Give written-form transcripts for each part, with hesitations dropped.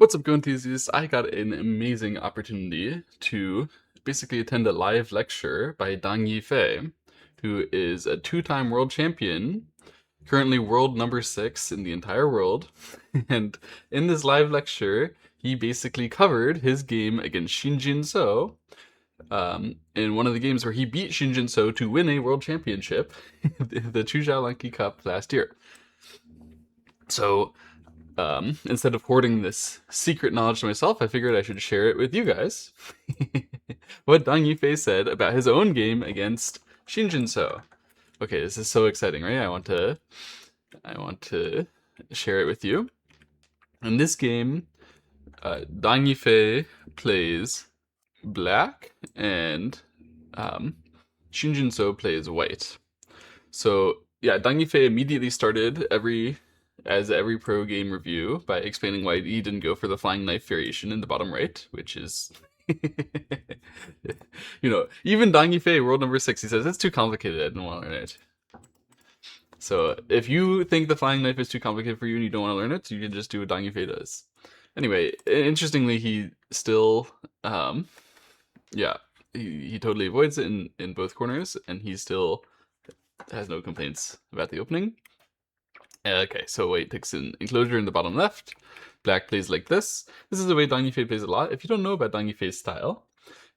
What's up, Go enthusiasts? I got an amazing opportunity to basically attend a live lecture by Yifei, who is a two-time world champion, currently world number 6 in the entire world. And in this live lecture, he basically covered his game against Shinjin So, in one of the games where he beat Shinjin So to win a world championship, the Chujialanki Cup last year. So instead of hoarding this secret knowledge to myself, I figured I should share it with you guys. What Dang Yifei said about his own game against Shinjin So. Okay, this is so exciting, right? I want to share it with you. In this game, Dang Yifei plays black and Shinjin So plays white. So yeah, Dang Yifei immediately started every pro game review by explaining why he didn't go for the flying knife variation in the bottom right, which is, even Dang Yifei, world number 6, he says, it's too complicated, I don't want to learn it. So if you think the flying knife is too complicated for you and you don't want to learn it, you can just do what Dang Yifei does. Anyway, interestingly, he still, he totally avoids it in both corners, and he still has no complaints about the opening. Okay, so white takes an enclosure in the bottom left. Black plays like this. This is the way Dang Yifei plays a lot. If you don't know about Dang Yifei's style,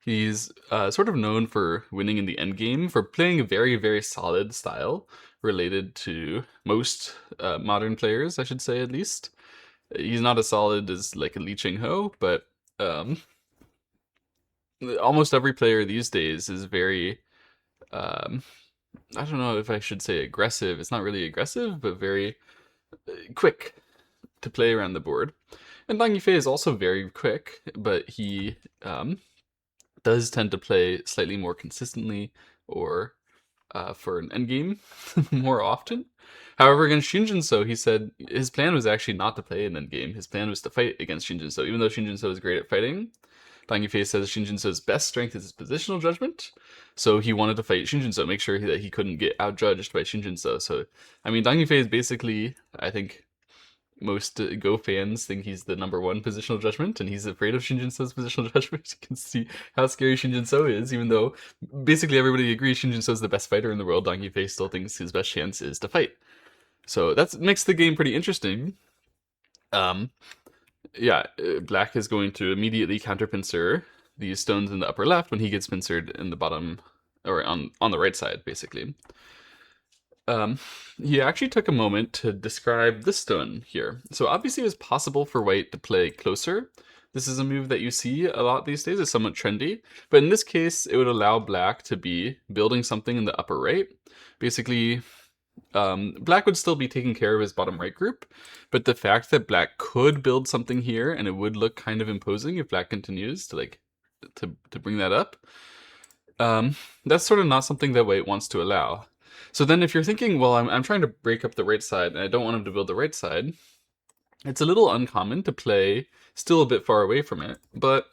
he's sort of known for winning in the endgame, for playing a very, very solid style related to most modern players, I should say, at least. He's not as solid as like a Li Chingho, but almost every player these days is very I don't know if I should say aggressive. It's not really aggressive, but very quick to play around the board. And Dang Yifei is also very quick, but he does tend to play slightly more consistently or for an endgame more often. However, against Shinjin So, he said his plan was actually not to play an endgame. His plan was to fight against Shinjin So, even though Shinjin So is great at fighting. Dang Yifei says Shinjin So's best strength is his positional judgment, so he wanted to fight Shinjin So, make sure that he couldn't get outjudged by Shinjin So. So, I mean, Dang Yifei is basically, I think, most Go fans think he's the #1 positional judgment, and he's afraid of Shinjin So's positional judgment. You can see how scary Shinjin So is, even though basically everybody agrees Shinjin So is the best fighter in the world. Dang Yifei still thinks his best chance is to fight. So that makes the game pretty interesting. Black is going to immediately counterpincer these stones in the upper left when he gets pincered in the bottom, or on the right side, basically. He actually took a moment to describe this stone here. So obviously it was possible for white to play closer. This is a move that you see a lot these days. It's somewhat trendy. But in this case, it would allow black to be building something in the upper right. Basically, black would still be taking care of his bottom right group, but the fact that black could build something here and it would look kind of imposing if black continues to bring that up, that's sort of not something that white wants to allow. So then if you're thinking, well, I'm trying to break up the right side and I don't want him to build the right side, it's a little uncommon to play still a bit far away from it, but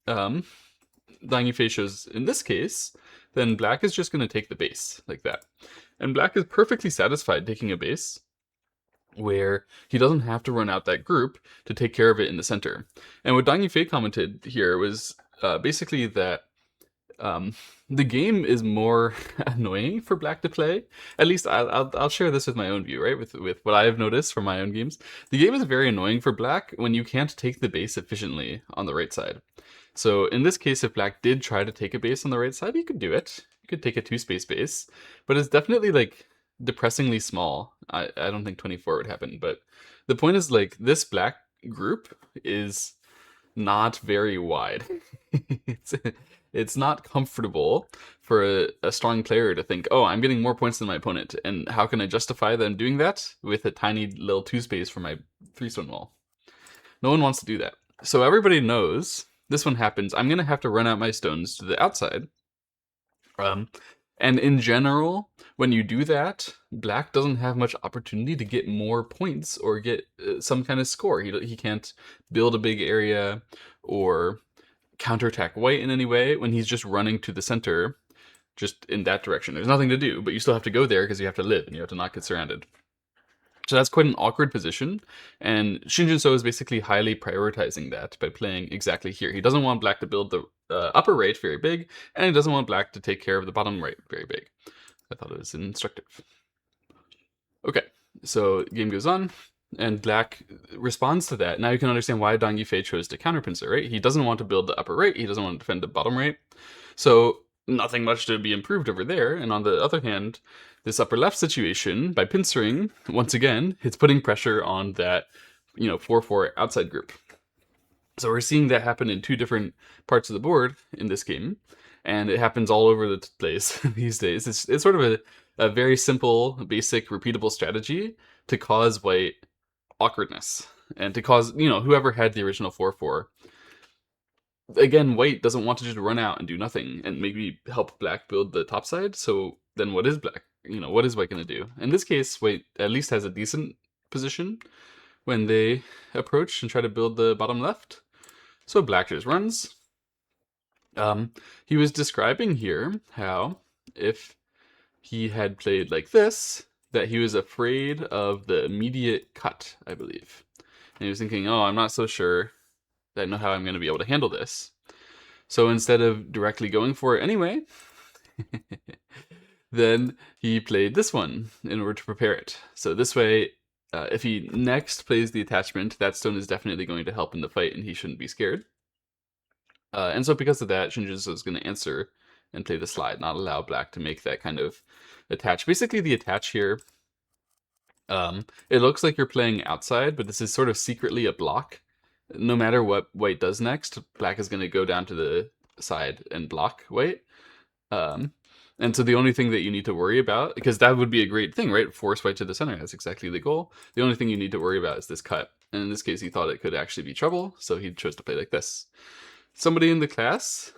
Dang Yifei shows in this case, then black is just going to take the base like that. And black is perfectly satisfied taking a base where he doesn't have to run out that group to take care of it in the center. And what Dang Yifei commented here was basically that the game is more annoying for black to play. At least I'll share this with my own view, right? With what I have noticed from my own games. The game is very annoying for black when you can't take the base efficiently on the right side. So in this case, if black did try to take a base on the right side, he could do it. He could take a 2-space base, but it's definitely like depressingly small. I don't think 24 would happen, but the point is like this black group is not very wide. It's not comfortable for a strong player to think, oh, I'm getting more points than my opponent, and how can I justify them doing that with a tiny little 2-space for my 3-stone wall? No one wants to do that. So everybody knows this one happens. I'm going to have to run out my stones to the outside. And in general, when you do that, black doesn't have much opportunity to get more points or get some kind of score. He can't build a big area or counterattack white in any way when he's just running to the center, just in that direction. There's nothing to do, but you still have to go there because you have to live and you have to not get surrounded. So that's quite an awkward position, and Shinjin-So is basically highly prioritizing that by playing exactly here. He doesn't want black to build the upper right very big, and he doesn't want black to take care of the bottom right very big. I thought it was instructive. Okay, so game goes on, and black responds to that. Now you can understand why Dong Yifei chose to counterpincer, right? He doesn't want to build the upper right, he doesn't want to defend the bottom right. So nothing much to be improved over there. And on the other hand, this upper left situation, by pincering, once again, it's putting pressure on that, 4-4 outside group. So we're seeing that happen in two different parts of the board in this game, and it happens all over the place these days. It's sort of a very simple, basic, repeatable strategy to cause white awkwardness, and to cause, whoever had the original 4-4. Again, white doesn't want to just run out and do nothing and maybe help black build the top side. So then what is black? What is white going to do? In this case, white at least has a decent position when they approach and try to build the bottom left. So black just runs. He was describing here how if he had played like this, that he was afraid of the immediate cut, I believe. And he was thinking, oh, I'm not so sure that I know how I'm going to be able to handle this. So instead of directly going for it anyway, then he played this one in order to prepare it. So this way, if he next plays the attachment, that stone is definitely going to help in the fight and he shouldn't be scared. And so because of that, Shinjin-So is going to answer and play the slide, not allow black to make that kind of attach. Basically, the attach here, it looks like you're playing outside, but this is sort of secretly a block. No matter what white does next, black is going to go down to the side and block white. And so the only thing that you need to worry about, because that would be a great thing, right? Force white to the center, that's exactly the goal. The only thing you need to worry about is this cut. And in this case, he thought it could actually be trouble, so he chose to play like this. Somebody in the class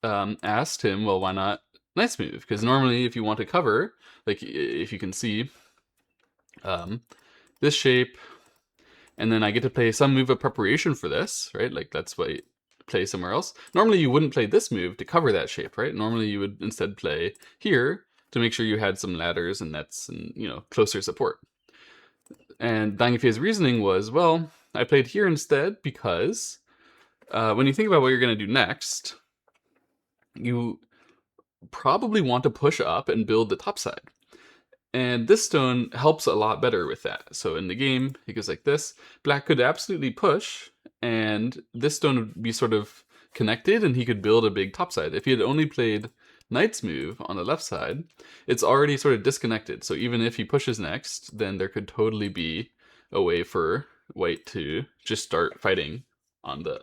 asked him, well, why not nice move? Because normally if you want to cover, like if you can see this shape, and then I get to play some move of preparation for this, right? Like that's why play somewhere else. Normally you wouldn't play this move to cover that shape, right? Normally you would instead play here to make sure you had some ladders and nets and, closer support. And Dong Yifei's reasoning was, well, I played here instead because when you think about what you're going to do next, you probably want to push up and build the top side. And this stone helps a lot better with that. So in the game, it goes like this. Black could absolutely push, and this stone would be sort of connected, and he could build a big topside. If he had only played knight's move on the left side, it's already sort of disconnected. So even if he pushes next, then there could totally be a way for white to just start fighting on the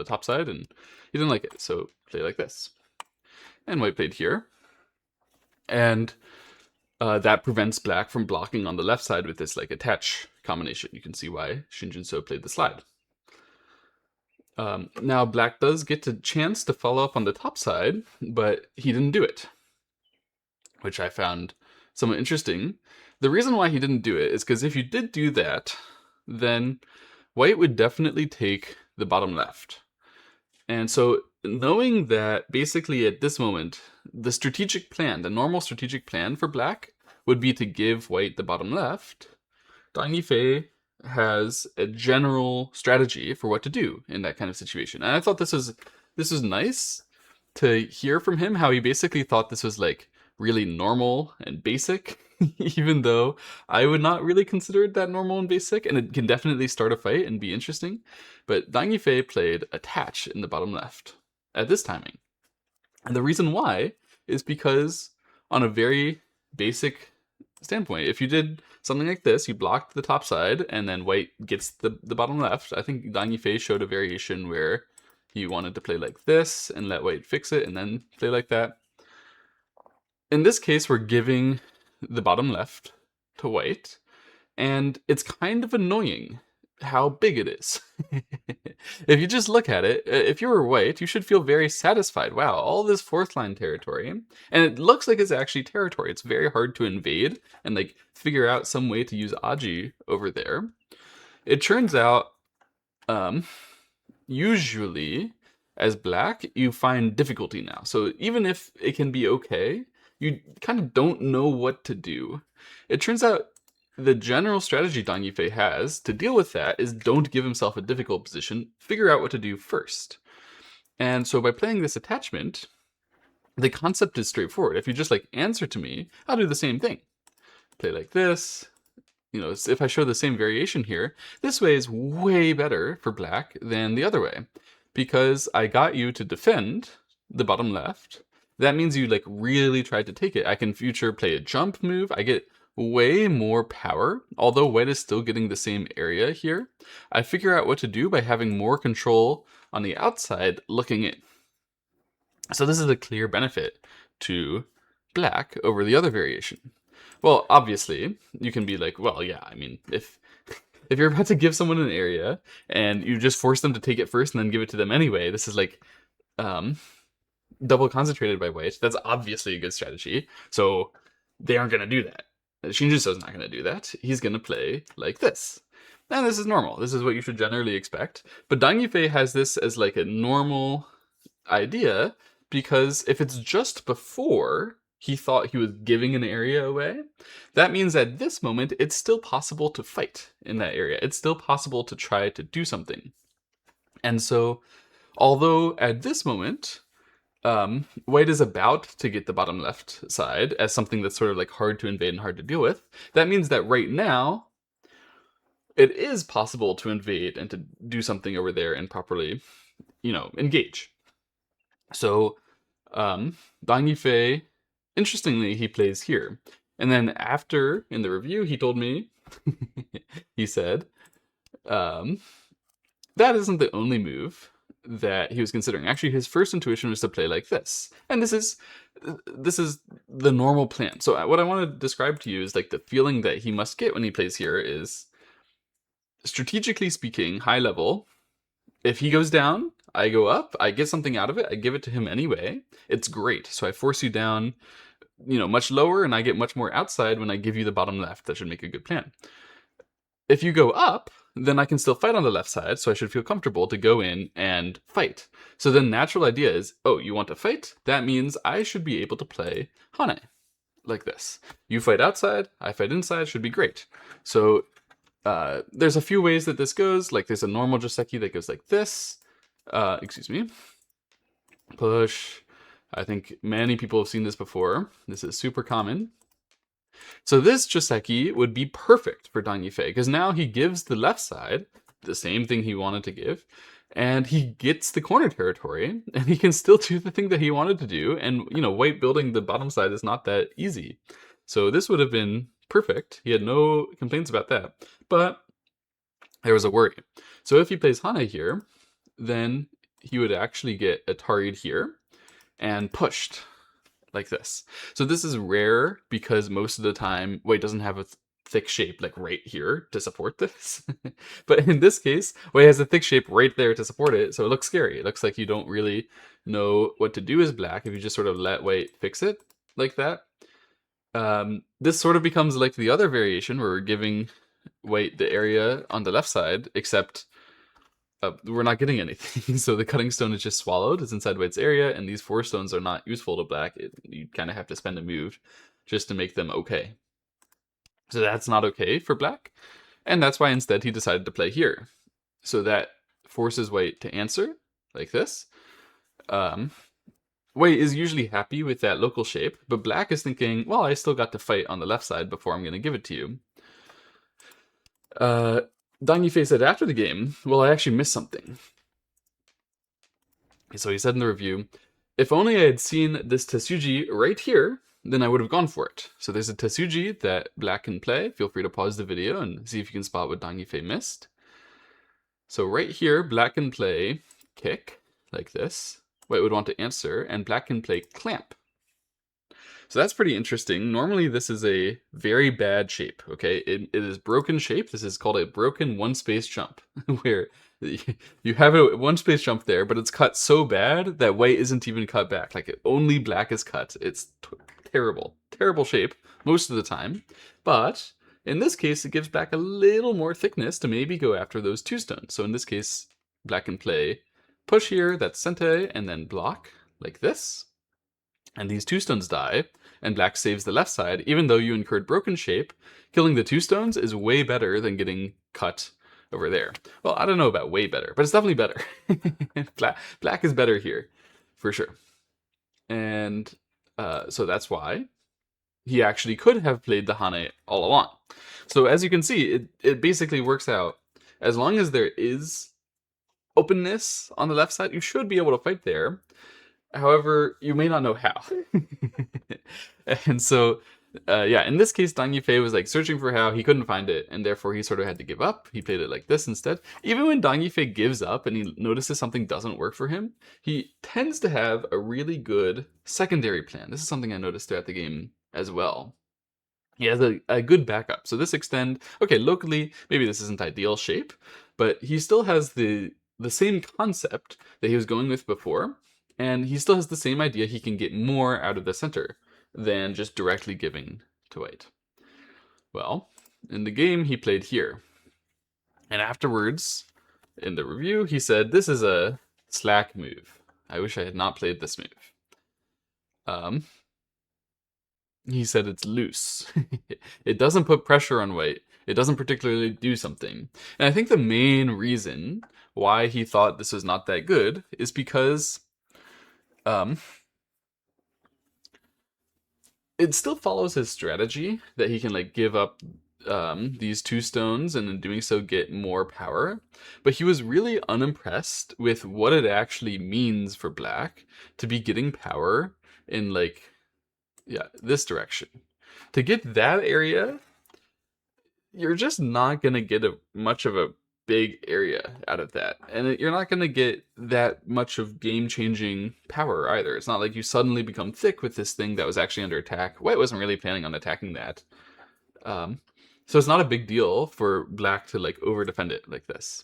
top side, and he didn't like it, so play like this. And white played here. And that prevents black from blocking on the left side with this like attach combination. You can see why Shinjin-So played the slide. Now black does get a chance to follow up on the top side, but he didn't do it, which I found somewhat interesting. The reason why he didn't do it is because if you did do that, then white would definitely take the bottom left. And so knowing that basically at this moment, the strategic plan, the normal strategic plan for black would be to give white the bottom left, Dong Yifei has a general strategy for what to do in that kind of situation. And I thought this was nice to hear from him, how he basically thought this was like really normal and basic, even though I would not really consider it that normal and basic, and it can definitely start a fight and be interesting. But Dong Yifei played attach in the bottom left at this timing. And the reason why is because on a very basic standpoint, if you did something like this, you blocked the top side and then white gets the bottom left. I think Dong Yifei showed a variation where he wanted to play like this and let white fix it and then play like that. In this case, we're giving the bottom left to white, and it's kind of annoying how big it is. If you just look at it, if you were white, you should feel very satisfied. Wow, all this fourth line territory. And it looks like it's actually territory. It's very hard to invade and like figure out some way to use Agie over there. It turns out, usually as black, you find difficulty now. So even if it can be okay, you kind of don't know what to do. It turns out the general strategy Dong Yifei has to deal with that is don't give himself a difficult position, figure out what to do first. And so by playing this attachment, the concept is straightforward. If you just like answer to me, I'll do the same thing. Play like this. You know, if I show the same variation here, this way is way better for black than the other way. Because I got you to defend the bottom left, that means you like really tried to take it. I can future play a jump move. I get way more power, although white is still getting the same area here. I figure out what to do by having more control on the outside looking in. So this is a clear benefit to black over the other variation. Well, obviously, you can be like, well, yeah, I mean, if you're about to give someone an area and you just force them to take it first and then give it to them anyway, this is like double concentrated by white. That's obviously a good strategy. So they aren't going to do that. Shinjuso's not going to do that. He's going to play like this. And this is normal. This is what you should generally expect. But Dong Yifei has this as like a normal idea because if it's just before he thought he was giving an area away, that means at this moment it's still possible to fight in that area. It's still possible to try to do something. And so, although at this moment, white is about to get the bottom left side as something that's sort of like hard to invade and hard to deal with, that means that right now, it is possible to invade and to do something over there and properly, you know, engage. So, Dong Yifei, interestingly, he plays here. And then after, in the review, he told me, he said, that isn't the only move that he was considering. Actually, his first intuition was to play like this. And this is the normal plan. So what I want to describe to you is like the feeling that he must get when he plays here is, strategically speaking, high level, if he goes down, I go up, I get something out of it, I give it to him anyway. It's great. So I force you down, you know, much lower, and I get much more outside when I give you the bottom left. That should make a good plan. If you go up, then I can still fight on the left side, so I should feel comfortable to go in and fight. So the natural idea is, oh, you want to fight? That means I should be able to play Hane, like this. You fight outside, I fight inside, should be great. So there's a few ways that this goes. Like there's a normal Joseki that goes like this. Excuse me. Push. I think many people have seen this before. This is super common. So this Joseki would be perfect for Dong Yifei, because now he gives the left side the same thing he wanted to give, and he gets the corner territory, and he can still do the thing that he wanted to do, and, you know, white building the bottom side is not that easy. So this would have been perfect. He had no complaints about that. But there was a worry. So if he plays Hane here, then he would actually get Atari'd here and pushed like this. So this is rare because most of the time white doesn't have a thick shape like right here to support this. But in this case, white has a thick shape right there to support it, so it looks scary. It looks like you don't really know what to do as black if you just sort of let white fix it like that. This sort of becomes like the other variation where we're giving white the area on the left side, except we're not getting anything. So the cutting stone is just swallowed. It's inside white's area, and these 4 stones are not useful to black. You kind of have to spend a move just to make them okay. So that's not okay for black, and that's why instead he decided to play here. So that forces white to answer like this. White is usually happy with that local shape, but black is thinking, well, I still got to fight on the left side before I'm going to give it to you. Dong Yifei said after the game, well, I actually missed something. So he said in the review, if only I had seen this Tessuji right here, then I would have gone for it. So there's a Tessuji that black can play. Feel free to pause the video and see if you can spot what Dong Yifei missed. So right here, black can play kick, like this. White would want to answer, and black can play clamp. So that's pretty interesting. Normally this is a very bad shape, okay? It is broken shape. This is called a broken one-space jump, where you have a one-space jump there, but it's cut so bad that white isn't even cut back. Like, only black is cut. It's terrible. Terrible shape most of the time. But in this case, it gives black a little more thickness to maybe go after those 2 stones. So in this case, black can play push here, that's sente, and then block, like this. And these 2 stones die, and black saves the left side, even though you incurred broken shape. Killing the 2 stones is way better than getting cut over there. Well, I don't know about way better, but it's definitely better. Black is better here, for sure. And so that's why he actually could have played the Hane all along. So as you can see, it basically works out. As long as there is openness on the left side, you should be able to fight there. However, you may not know how. And so, yeah, in this case, Dang Yifei was like searching for how, he couldn't find it, and therefore he sort of had to give up. He played it like this instead. Even when Dang Yifei gives up and he notices something doesn't work for him, he tends to have a really good secondary plan. This is something I noticed throughout the game as well. He has a good backup. So this extend, okay, locally, maybe this isn't ideal shape, but he still has the same concept that he was going with before, and he still has the same idea he can get more out of the center than just directly giving to white. Well, in the game, he played here. And afterwards, in the review, he said, this is a slack move. I wish I had not played this move. He said it's loose. It doesn't put pressure on white. It doesn't particularly do something. And I think the main reason why he thought this was not that good is because it still follows his strategy that he can like give up these 2 stones and in doing so get more power. But he was really unimpressed with what it actually means for black to be getting power in like, yeah, this direction. To get that area, you're just not going to get much of a big area out of that. And you're not going to get that much of game-changing power either. It's not like you suddenly become thick with this thing that was actually under attack. White wasn't really planning on attacking that. So it's not a big deal for black to like over-defend it like this.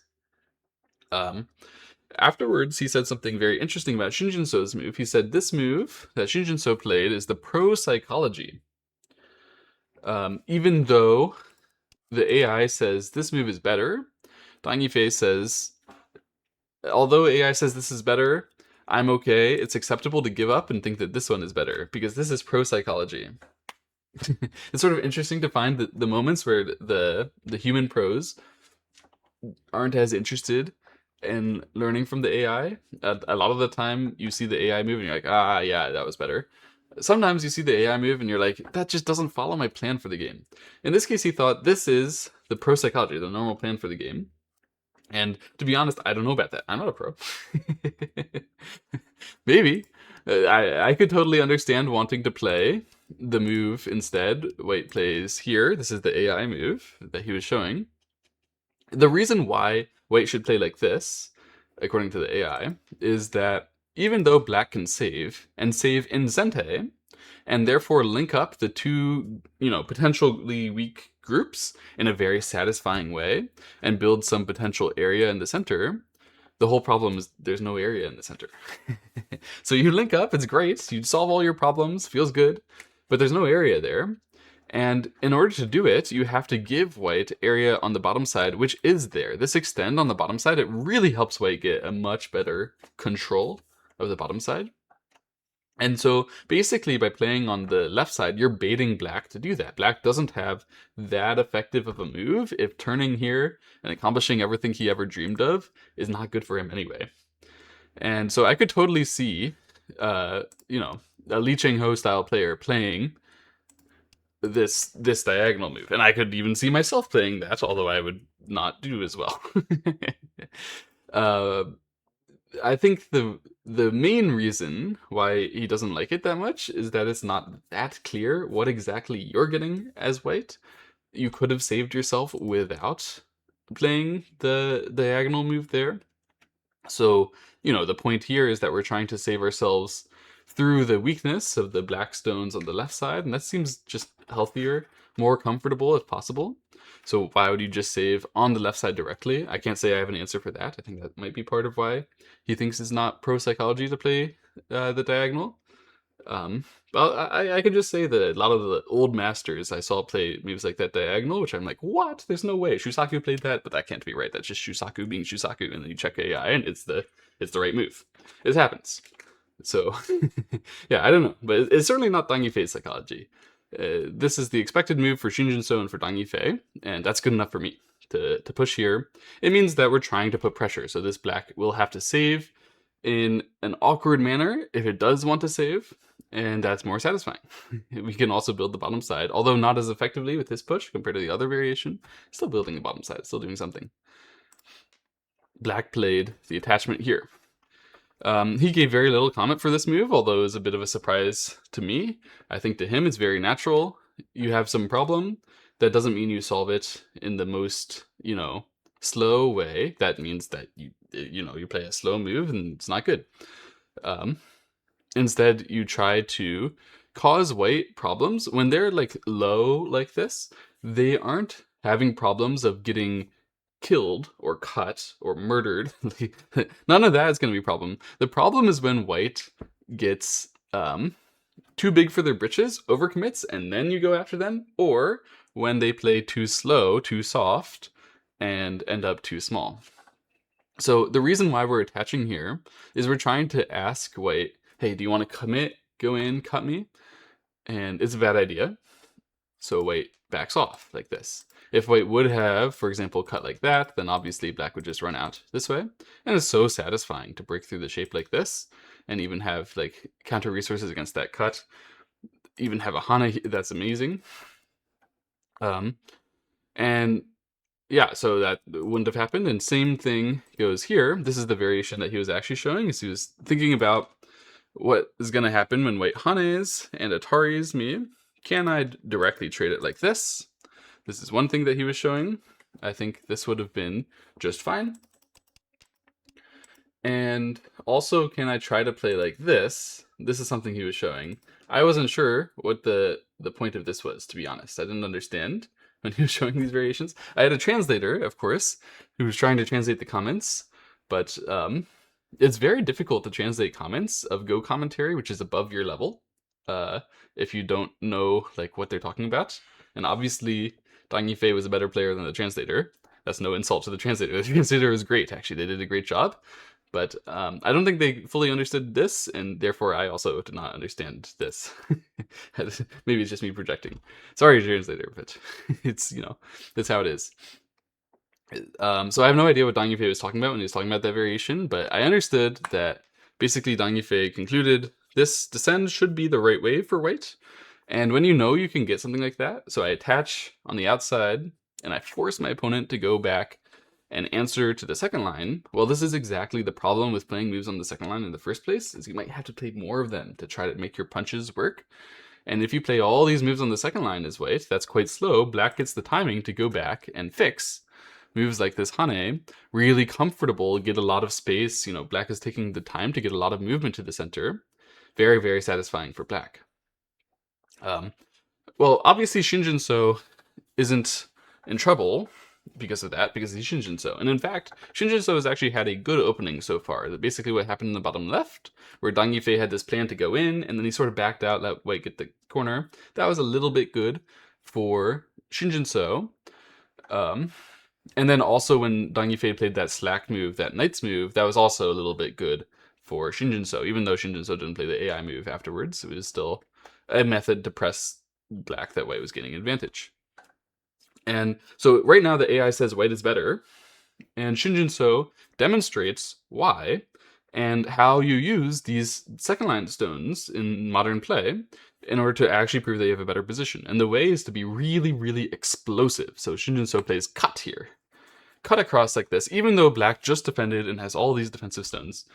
Afterwards, he said something very interesting about Shinjinso's move. He said this move that Shinjinso played is the pro-psychology. Even though the AI says this move is better, Dang Yifei says, although AI says this is better, I'm okay. It's acceptable to give up and think that this one is better, because this is pro-psychology. It's sort of interesting to find the moments where the human pros aren't as interested in learning from the AI. A lot of the time, you see the AI move and you're like, ah, yeah, that was better. Sometimes you see the AI move and you're like, that just doesn't follow my plan for the game. In this case, he thought this is the pro psychology, the normal plan for the game. And to be honest, I don't know about that. I'm not a pro. Maybe. I could totally understand wanting to play the move instead. White plays here. This is the AI move that he was showing. The reason why white should play like this, according to the AI, is that even though black can save, and save in Zente, and therefore link up the 2, potentially weak groups in a very satisfying way, and build some potential area in the center, the whole problem is there's no area in the center. So you link up, it's great, you solve all your problems, feels good, but there's no area there. And in order to do it, you have to give white area on the bottom side, which is there. This extend on the bottom side, it really helps white get a much better control of the bottom side. And so basically by playing on the left side, you're baiting black to do that. Black doesn't have that effective of a move if turning here and accomplishing everything he ever dreamed of is not good for him anyway. And so I could totally see, a Li Cheng-ho style player playing this diagonal move. And I could even see myself playing that, although I would not do as well. I think the main reason why he doesn't like it that much is that it's not that clear what exactly you're getting as white. You could have saved yourself without playing the diagonal move there. So, the point here is that we're trying to save ourselves through the weakness of the black stones on the left side, and that seems just healthier, more comfortable if possible. So why would you just save on the left side directly? I can't say I have an answer for that. I think that might be part of why he thinks it's not pro-psychology to play the diagonal. Well, I can just say that a lot of the old masters I saw play moves like that diagonal, which I'm like, what? There's no way. Shusaku played that, but that can't be right. That's just Shusaku being Shusaku, and then you check AI, and it's the right move. It happens. So, yeah, I don't know, but it's certainly not Dang Yifei's psychology. This is the expected move for Shinjinso and for Dang Yifei, and that's good enough for me to push here. It means that we're trying to put pressure, so this black will have to save in an awkward manner if it does want to save, and that's more satisfying. We can also build the bottom side, although not as effectively with this push compared to the other variation. Still building the bottom side, still doing something. Black played the attachment here. He gave very little comment for this move, although it was a bit of a surprise to me. I think to him it's very natural. You have some problem. That doesn't mean you solve it in the most, slow way. That means that you play a slow move and it's not good. Instead, you try to cause white problems. When they're like low like this, they aren't having problems of getting killed or cut or murdered. None of that is going to be a problem. The problem is when white gets too big for their britches, overcommits, and then you go after them, or when they play too slow, too soft, and end up too small. So the reason why we're attaching here is we're trying to ask white, hey, do you want to commit, go in, cut me? And it's a bad idea. So white backs off like this. If white would have, for example, cut like that, then obviously black would just run out this way. And it's so satisfying to break through the shape like this and even have like counter resources against that cut. Even have a Hana, that's amazing. And yeah, so that wouldn't have happened. And same thing goes here. This is the variation that he was actually showing. Is he was thinking about what is going to happen when white Hanes and Ataris me. Can I directly trade it like this? This is one thing that he was showing. I think this would have been just fine. And also, can I try to play like this? This is something he was showing. I wasn't sure what the point of this was, to be honest. I didn't understand when he was showing these variations. I had a translator, of course, who was trying to translate the comments, but it's very difficult to translate comments of Go commentary, which is above your level, if you don't know like what they're talking about. And obviously, Dang Yifei was a better player than the translator. That's no insult to the translator. The translator was great, actually. They did a great job. But I don't think they fully understood this, and therefore I also did not understand this. Maybe it's just me projecting. Sorry, translator, but it's, that's how it is. So I have no idea what Dang Yifei was talking about when he was talking about that variation, but I understood that basically Dang Yifei concluded this descend should be the right way for white. And when you can get something like that, so I attach on the outside, and I force my opponent to go back and answer to the second line. Well, this is exactly the problem with playing moves on the second line in the first place, is you might have to play more of them to try to make your punches work. And if you play all these moves on the second line as white, that's quite slow. Black gets the timing to go back and fix moves like this Hane, really comfortable, get a lot of space. Black is taking the time to get a lot of movement to the center. Very, very satisfying for black. Well, obviously Shinjinso isn't in trouble because of that, because he's Shinjinso. And in fact, Shinjinso has actually had a good opening so far. Basically what happened in the bottom left, where Dang Yifei had this plan to go in, and then he sort of backed out, let white get the corner. That was a little bit good for Shinjinso. And then also when Dang Yifei played that slack move, that knight's move, that was also a little bit good for Shinjinso. Even though Shinjinso didn't play the AI move afterwards, it was still a method to press black that white was getting advantage. And so right now the AI says white is better, and Shinjinso demonstrates why and how you use these second line stones in modern play in order to actually prove that you have a better position. And the way is to be really, really explosive. So Shinjinso plays cut here. Cut across like this, even though black just defended and has all these defensive stones.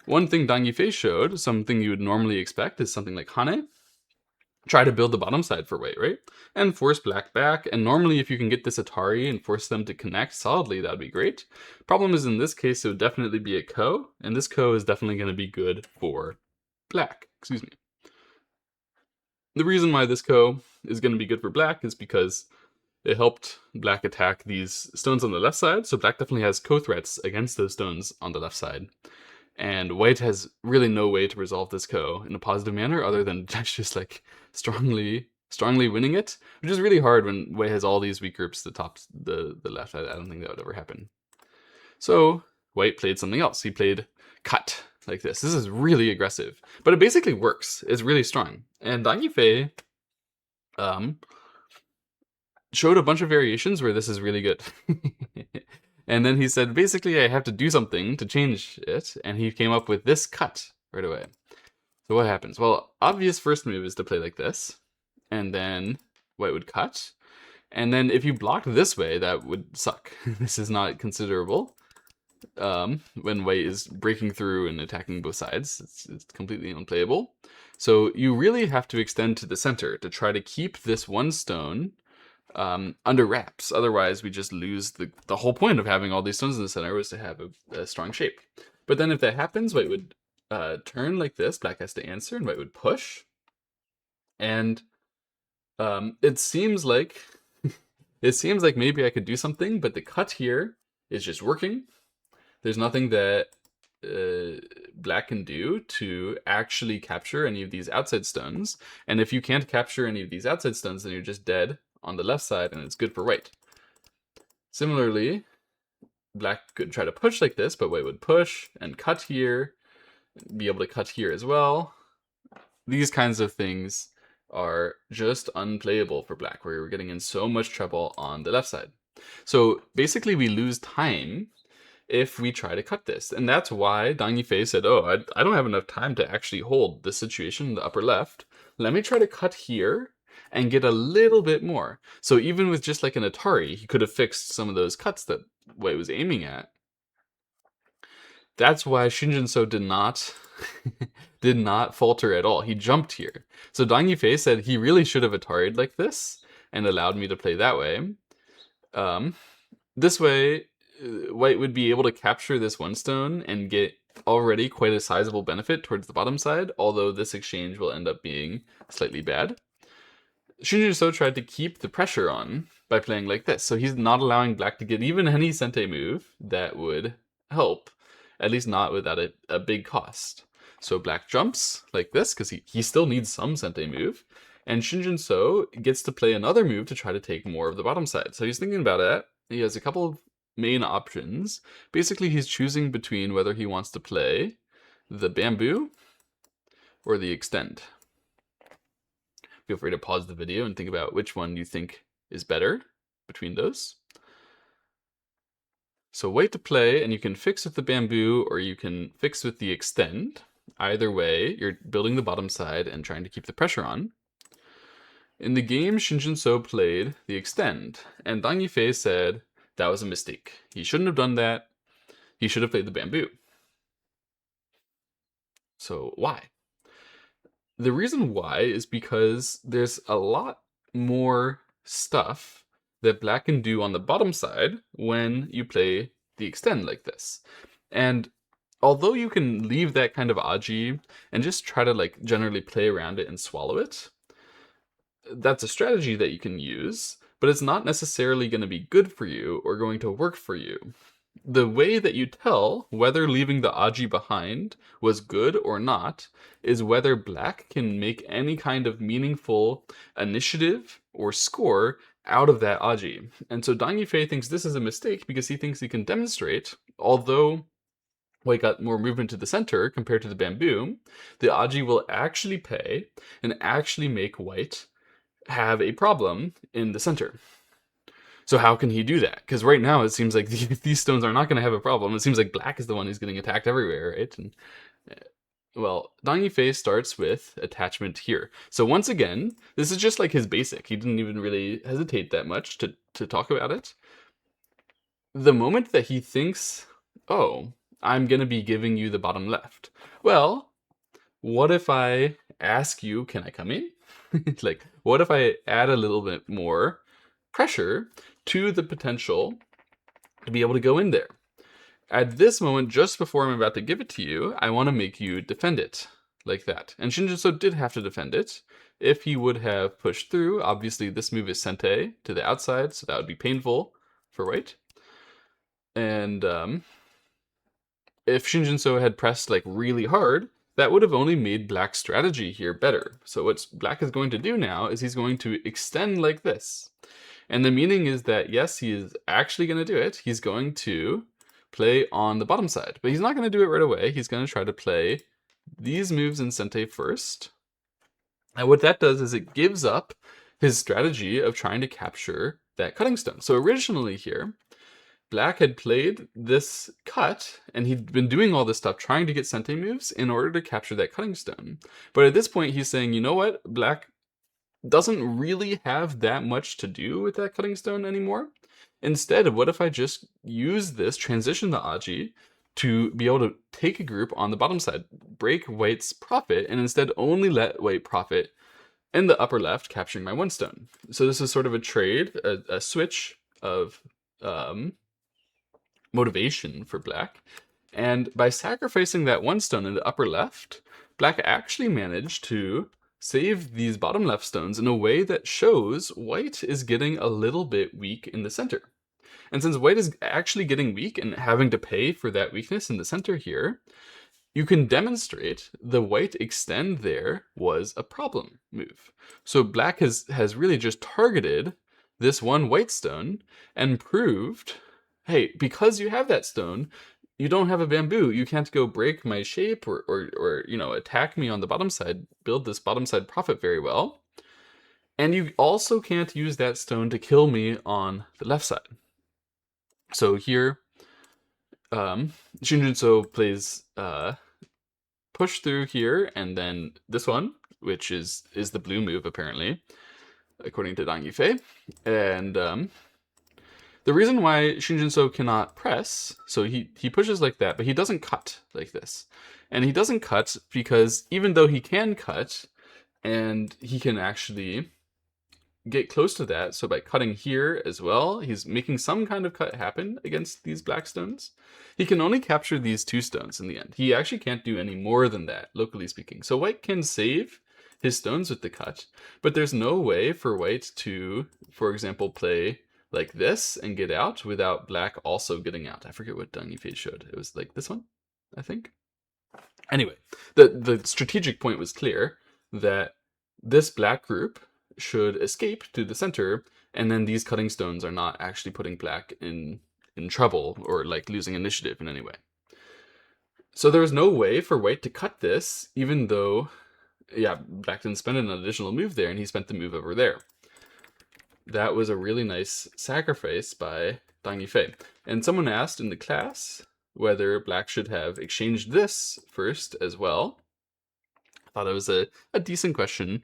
One thing Dang Yifei showed, something you would normally expect, is something like Hane. Try to build the bottom side for white, right? And force black back. And normally if you can get this Atari and force them to connect solidly, that would be great. Problem is in this case, it would definitely be a ko. And this ko is definitely going to be good for black. Excuse me. The reason why this ko is going to be good for black is because it helped black attack these stones on the left side. So black definitely has ko threats against those stones on the left side. And white has really no way to resolve this ko in a positive manner other than just like strongly winning it, which is really hard when white has all these weak groups that top the left. I don't think that would ever happen. So white played something else. He played cut. like this. This is really aggressive, but it basically works. It's really strong. And Yifei showed a bunch of variations where this is really good. And then he said, basically, I have to do something to change it, and he came up with this cut right away. So what happens? Well, obvious first move is to play like this, and then white would cut. And then if you blocked this way, that would suck. This is not considerable. When white is breaking through and attacking both sides, it's completely unplayable. So you really have to extend to the center to try to keep this one stone under wraps. Otherwise, we just lose the whole point of having all these stones in the center was to have a strong shape. But then if that happens, white would turn like this, black has to answer, and white would push. And it seems like maybe I could do something, but the cut here is just working. There's nothing that black can do to actually capture any of these outside stones. And if you can't capture any of these outside stones, then you're just dead on the left side, and it's good for white. Similarly, black could try to push like this, but white would push and cut here, be able to cut here as well. These kinds of things are just unplayable for black, where we're getting in so much trouble on the left side. So basically we lose time if we try to cut this. And that's why Yifei said, oh, I don't have enough time to actually hold this situation in the upper left. Let me try to cut here and get a little bit more. So even with just like an Atari, he could have fixed some of those cuts that white was aiming at. That's why Shinjin-so did not did not falter at all. He jumped here. So Yifei said he really should have Atari'd like this and allowed me to play that way. This way, white would be able to capture this one stone and get already quite a sizable benefit towards the bottom side, although this exchange will end up being slightly bad. Shinjin-so tried to keep the pressure on by playing like this, so he's not allowing black to get even any sente move that would help, at least not without a big cost. So black jumps like this, because he still needs some sente move, and Shinjin-so gets to play another move to try to take more of the bottom side. So he's thinking about it. He has a couple of main options. Basically, he's choosing between whether he wants to play the bamboo or the extend. Feel free to pause the video and think about which one you think is better between those. So white to play, and you can fix with the bamboo or you can fix with the extend. Either way, you're building the bottom side and trying to keep the pressure on. In the game, Shinjin-so played the extend, and Yifei said that was a mistake. He shouldn't have done that. He should have played the bamboo. So why? The reason why is because there's a lot more stuff that black can do on the bottom side when you play the extend like this. And although you can leave that kind of Agie and just try to like generally play around it and swallow it, that's a strategy that you can use, but it's not necessarily going to be good for you or going to work for you. The way that you tell whether leaving the Agie behind was good or not is whether black can make any kind of meaningful initiative or score out of that Agie. And so Yifei thinks this is a mistake because he thinks he can demonstrate, although white got more movement to the center compared to the bamboo, the Agie will actually pay and actually make white have a problem in the center. So how can he do that? Because right now it seems like these stones are not going to have a problem. It seems like black is the one who's getting attacked everywhere, right? And well, Yifei starts with attachment here. So once again, this is just like his basic. He didn't even really hesitate that much to talk about it. The moment that he thinks, oh, I'm going to be giving you the bottom left. Well, what if I ask you, can I come in? Like, what if I add a little bit more pressure to the potential to be able to go in there? At this moment, just before I'm about to give it to you, I want to make you defend it like that. And Shinjin-so did have to defend it. If he would have pushed through, obviously this move is sente to the outside, so that would be painful for white. And if Shinjin-so had pressed like really hard, that would have only made black's strategy here better. So what black is going to do now is he's going to extend like this. And the meaning is that, yes, he is actually going to do it. He's going to play on the bottom side. But he's not going to do it right away. He's going to try to play these moves in Sente first. And what that does is it gives up his strategy of trying to capture that cutting stone. So originally here, Black had played this cut, and he'd been doing all this stuff trying to get Sente moves in order to capture that cutting stone. But at this point, he's saying, you know what? Black doesn't really have that much to do with that cutting stone anymore. Instead, what if I just use this transition to Agie to be able to take a group on the bottom side, break White's profit, and instead only let White profit in the upper left, capturing my one stone. So this is sort of a trade, a switch of motivation for Black. And by sacrificing that one stone in the upper left, Black actually managed to save these bottom left stones in a way that shows White is getting a little bit weak in the center. And since White is actually getting weak and having to pay for that weakness in the center here, you can demonstrate the White extend there was a problem move. So Black has really just targeted this one White stone and proved, hey, because you have that stone, you don't have a bamboo. You can't go break my shape or you know, attack me on the bottom side, build this bottom side profit very well. And you also can't use that stone to kill me on the left side. So here, Shinjunso plays push through here, and then this one, which is the blue move apparently, according to Yifei. And the reason why Shinjunso cannot press, so he pushes like that, but he doesn't cut like this. And he doesn't cut because even though he can cut, and he can actually get close to that, so by cutting here as well, he's making some kind of cut happen against these black stones. He can only capture these two stones in the end. He actually can't do any more than that, locally speaking. So White can save his stones with the cut, but there's no way for White to, for example, play like this and get out without Black also getting out. I forget what Yifei showed. It was like this one, I think. Anyway, the strategic point was clear that this Black group should escape to the center, and then these cutting stones are not actually putting Black in trouble or like losing initiative in any way. So there was no way for White to cut this, even though, yeah, Black didn't spend an additional move there, and he spent the move over there. That was a really nice sacrifice by Yifei. And someone asked in the class whether Black should have exchanged this first as well. I thought it was a decent question.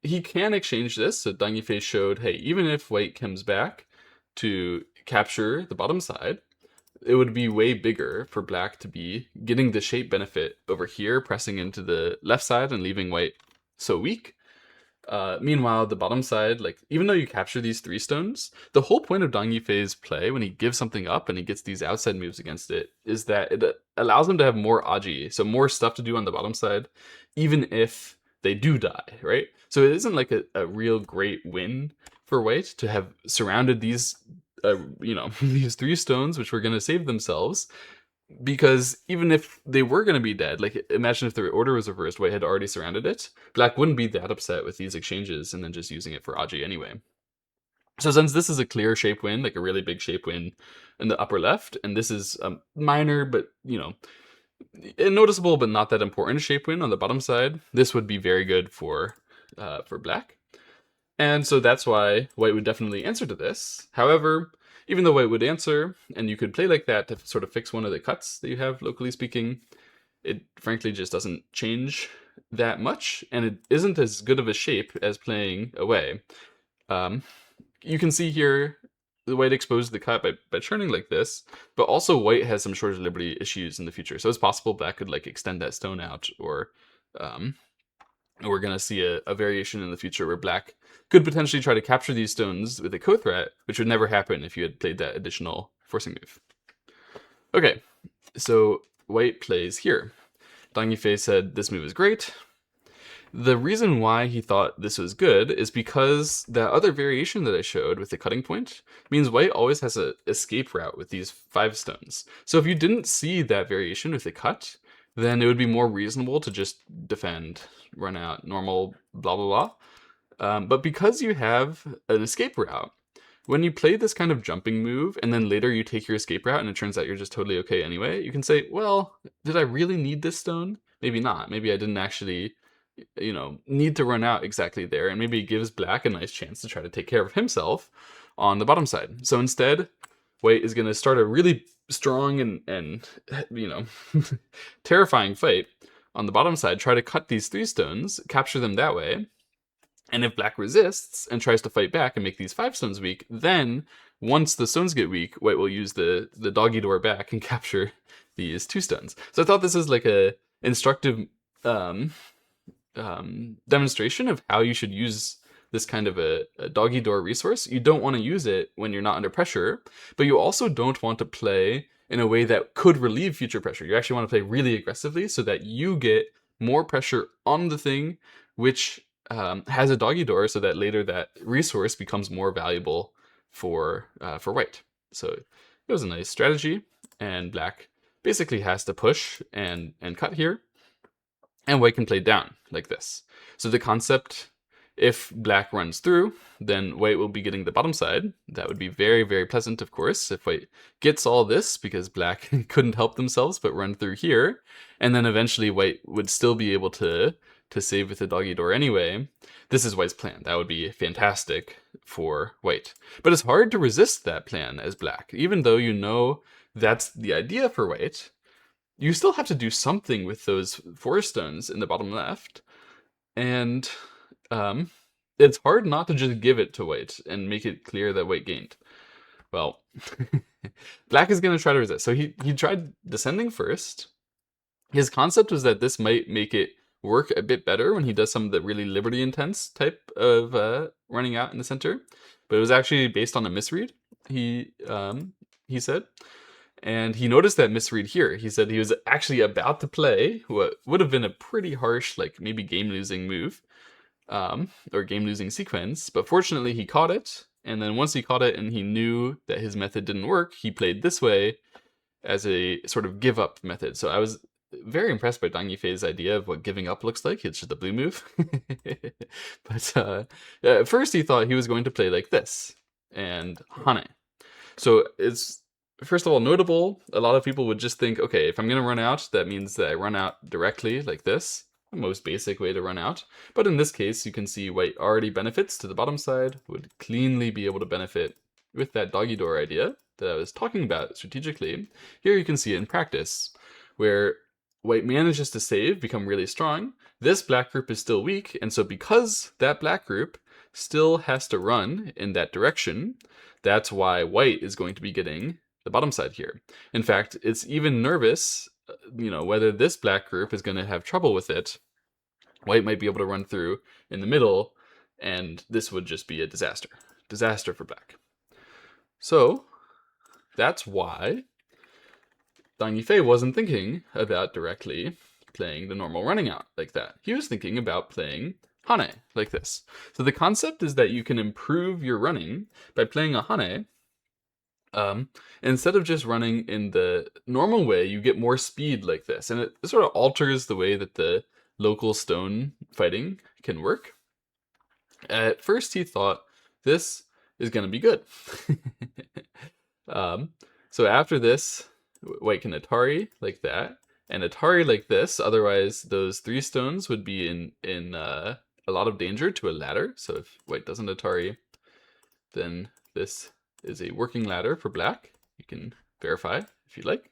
He can exchange this, so Yifei showed, hey, even if White comes back to capture the bottom side, it would be way bigger for Black to be getting the shape benefit over here, pressing into the left side and leaving White so weak. Meanwhile, the bottom side, like, even though you capture these three stones, the whole point of Yifei's play, when he gives something up and he gets these outside moves against it, is that it allows him to have more Agie, so more stuff to do on the bottom side, even if they do die, right? So it isn't like a real great win for White to have surrounded these, these three stones, which were going to save themselves, because even if they were going to be dead, like imagine if the order was reversed, White had already surrounded it, Black wouldn't be that upset with these exchanges and then just using it for Agie anyway. So since this is a clear shape win, like a really big shape win in the upper left, and this is a minor but, a noticeable but not that important shape win on the bottom side, this would be very good for Black. And so that's why White would definitely answer to this. However, even though White would answer, and you could play like that to sort of fix one of the cuts that you have, locally speaking, it frankly just doesn't change that much, and it isn't as good of a shape as playing away. You can see here, the White exposed the cut by turning like this, but also White has some shortage liberty issues in the future, so it's possible Black could like extend that stone out, or we're going to see a variation in the future where Black could potentially try to capture these stones with a co-threat, which would never happen if you had played that additional forcing move. Okay, so White plays here. Yifei said this move is great. The reason why he thought this was good is because that other variation that I showed with the cutting point means White always has an escape route with these 5 stones. So if you didn't see that variation with the cut, then it would be more reasonable to just defend, run out, normal, blah, blah, blah. But because you have an escape route, when you play this kind of jumping move, and then later you take your escape route and it turns out you're just totally okay anyway, you can say, well, did I really need this stone? Maybe not. Maybe I didn't actually, need to run out exactly there, and maybe it gives black a nice chance to try to take care of himself on the bottom side. So instead, white is going to start a really strong and terrifying fight on the bottom side, try to cut these 3 stones, capture them that way. And if black resists and tries to fight back and make these 5 stones weak, then once the stones get weak, white will use the doggy door back and capture these 2 stones. So I thought this is like a instructive demonstration of how you should use this kind of a doggy door resource. You don't want to use it when you're not under pressure, but you also don't want to play in a way that could relieve future pressure. You actually want to play really aggressively so that you get more pressure on the thing which has a doggy door, so that later that resource becomes more valuable for white. So it was a nice strategy, and black basically has to push and cut here, and white can play down like this. So the concept, if black runs through, then white will be getting the bottom side. That would be very, very pleasant, of course, if white gets all this, because black couldn't help themselves but run through here. And then eventually white would still be able to save with the doggy door anyway. This is white's plan. That would be fantastic for white. But it's hard to resist that plan as black. Even though you know that's the idea for white, you still have to do something with those 4 stones in the bottom left. And it's hard not to just give it to white and make it clear that white gained. Well, black is going to try to resist. So he tried descending first. His concept was that this might make it work a bit better when he does some of the really liberty intense type of running out in the center. But it was actually based on a misread, he said. And he noticed that misread here. He said he was actually about to play what would have been a pretty harsh, like maybe game-losing move, or game-losing sequence. But fortunately, he caught it. And then once he caught it and he knew that his method didn't work, he played this way as a sort of give-up method. So I was very impressed by Dang Yifei's idea of what giving up looks like. It's just the blue move. But at first he thought he was going to play like this, and Hane. So it's, first of all, notable. A lot of people would just think, okay, if I'm going to run out, that means that I run out directly like this. The most basic way to run out. But in this case, you can see white already benefits to the bottom side, would cleanly be able to benefit with that doggy door idea that I was talking about strategically. Here you can see it in practice, where white manages to save, become really strong. This black group is still weak, and so because that black group still has to run in that direction, that's why white is going to be getting the bottom side here. In fact, it's even nervous, whether this black group is going to have trouble with it. White might be able to run through in the middle, and this would just be a disaster. Disaster for black. So that's why Dang Yifei wasn't thinking about directly playing the normal running out like that. He was thinking about playing Hane like this. So the concept is that you can improve your running by playing a Hane. Instead of just running in the normal way, you get more speed like this. And it sort of alters the way that the local stone fighting can work. At first he thought this is going to be good. So after this, white can Atari like that, and Atari like this. Otherwise, those 3 stones would be in a lot of danger to a ladder. So if white doesn't Atari, then this is a working ladder for black. You can verify if you like.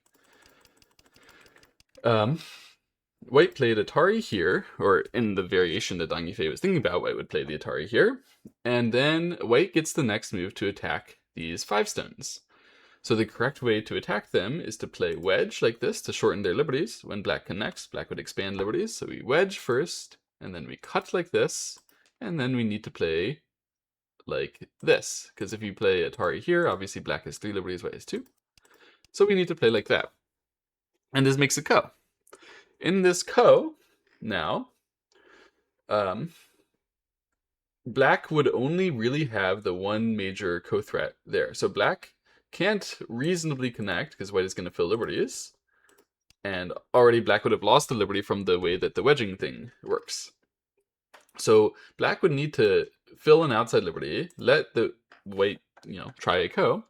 White played Atari here, or in the variation that Dang Yifei was thinking about, white would play the Atari here, and then white gets the next move to attack these 5 stones. So the correct way to attack them is to play wedge like this to shorten their liberties. When black connects, black would expand liberties. So we wedge first, and then we cut like this, and then we need to play like this. Because if you play Atari here, obviously black has 3 liberties, white has 2. So we need to play like that. And this makes a ko. In this ko, now, black would only really have the one major ko threat there. So black can't reasonably connect because white is going to fill liberties, and already black would have lost the liberty from the way that the wedging thing works. So black would need to fill an outside liberty, let the white try a ko.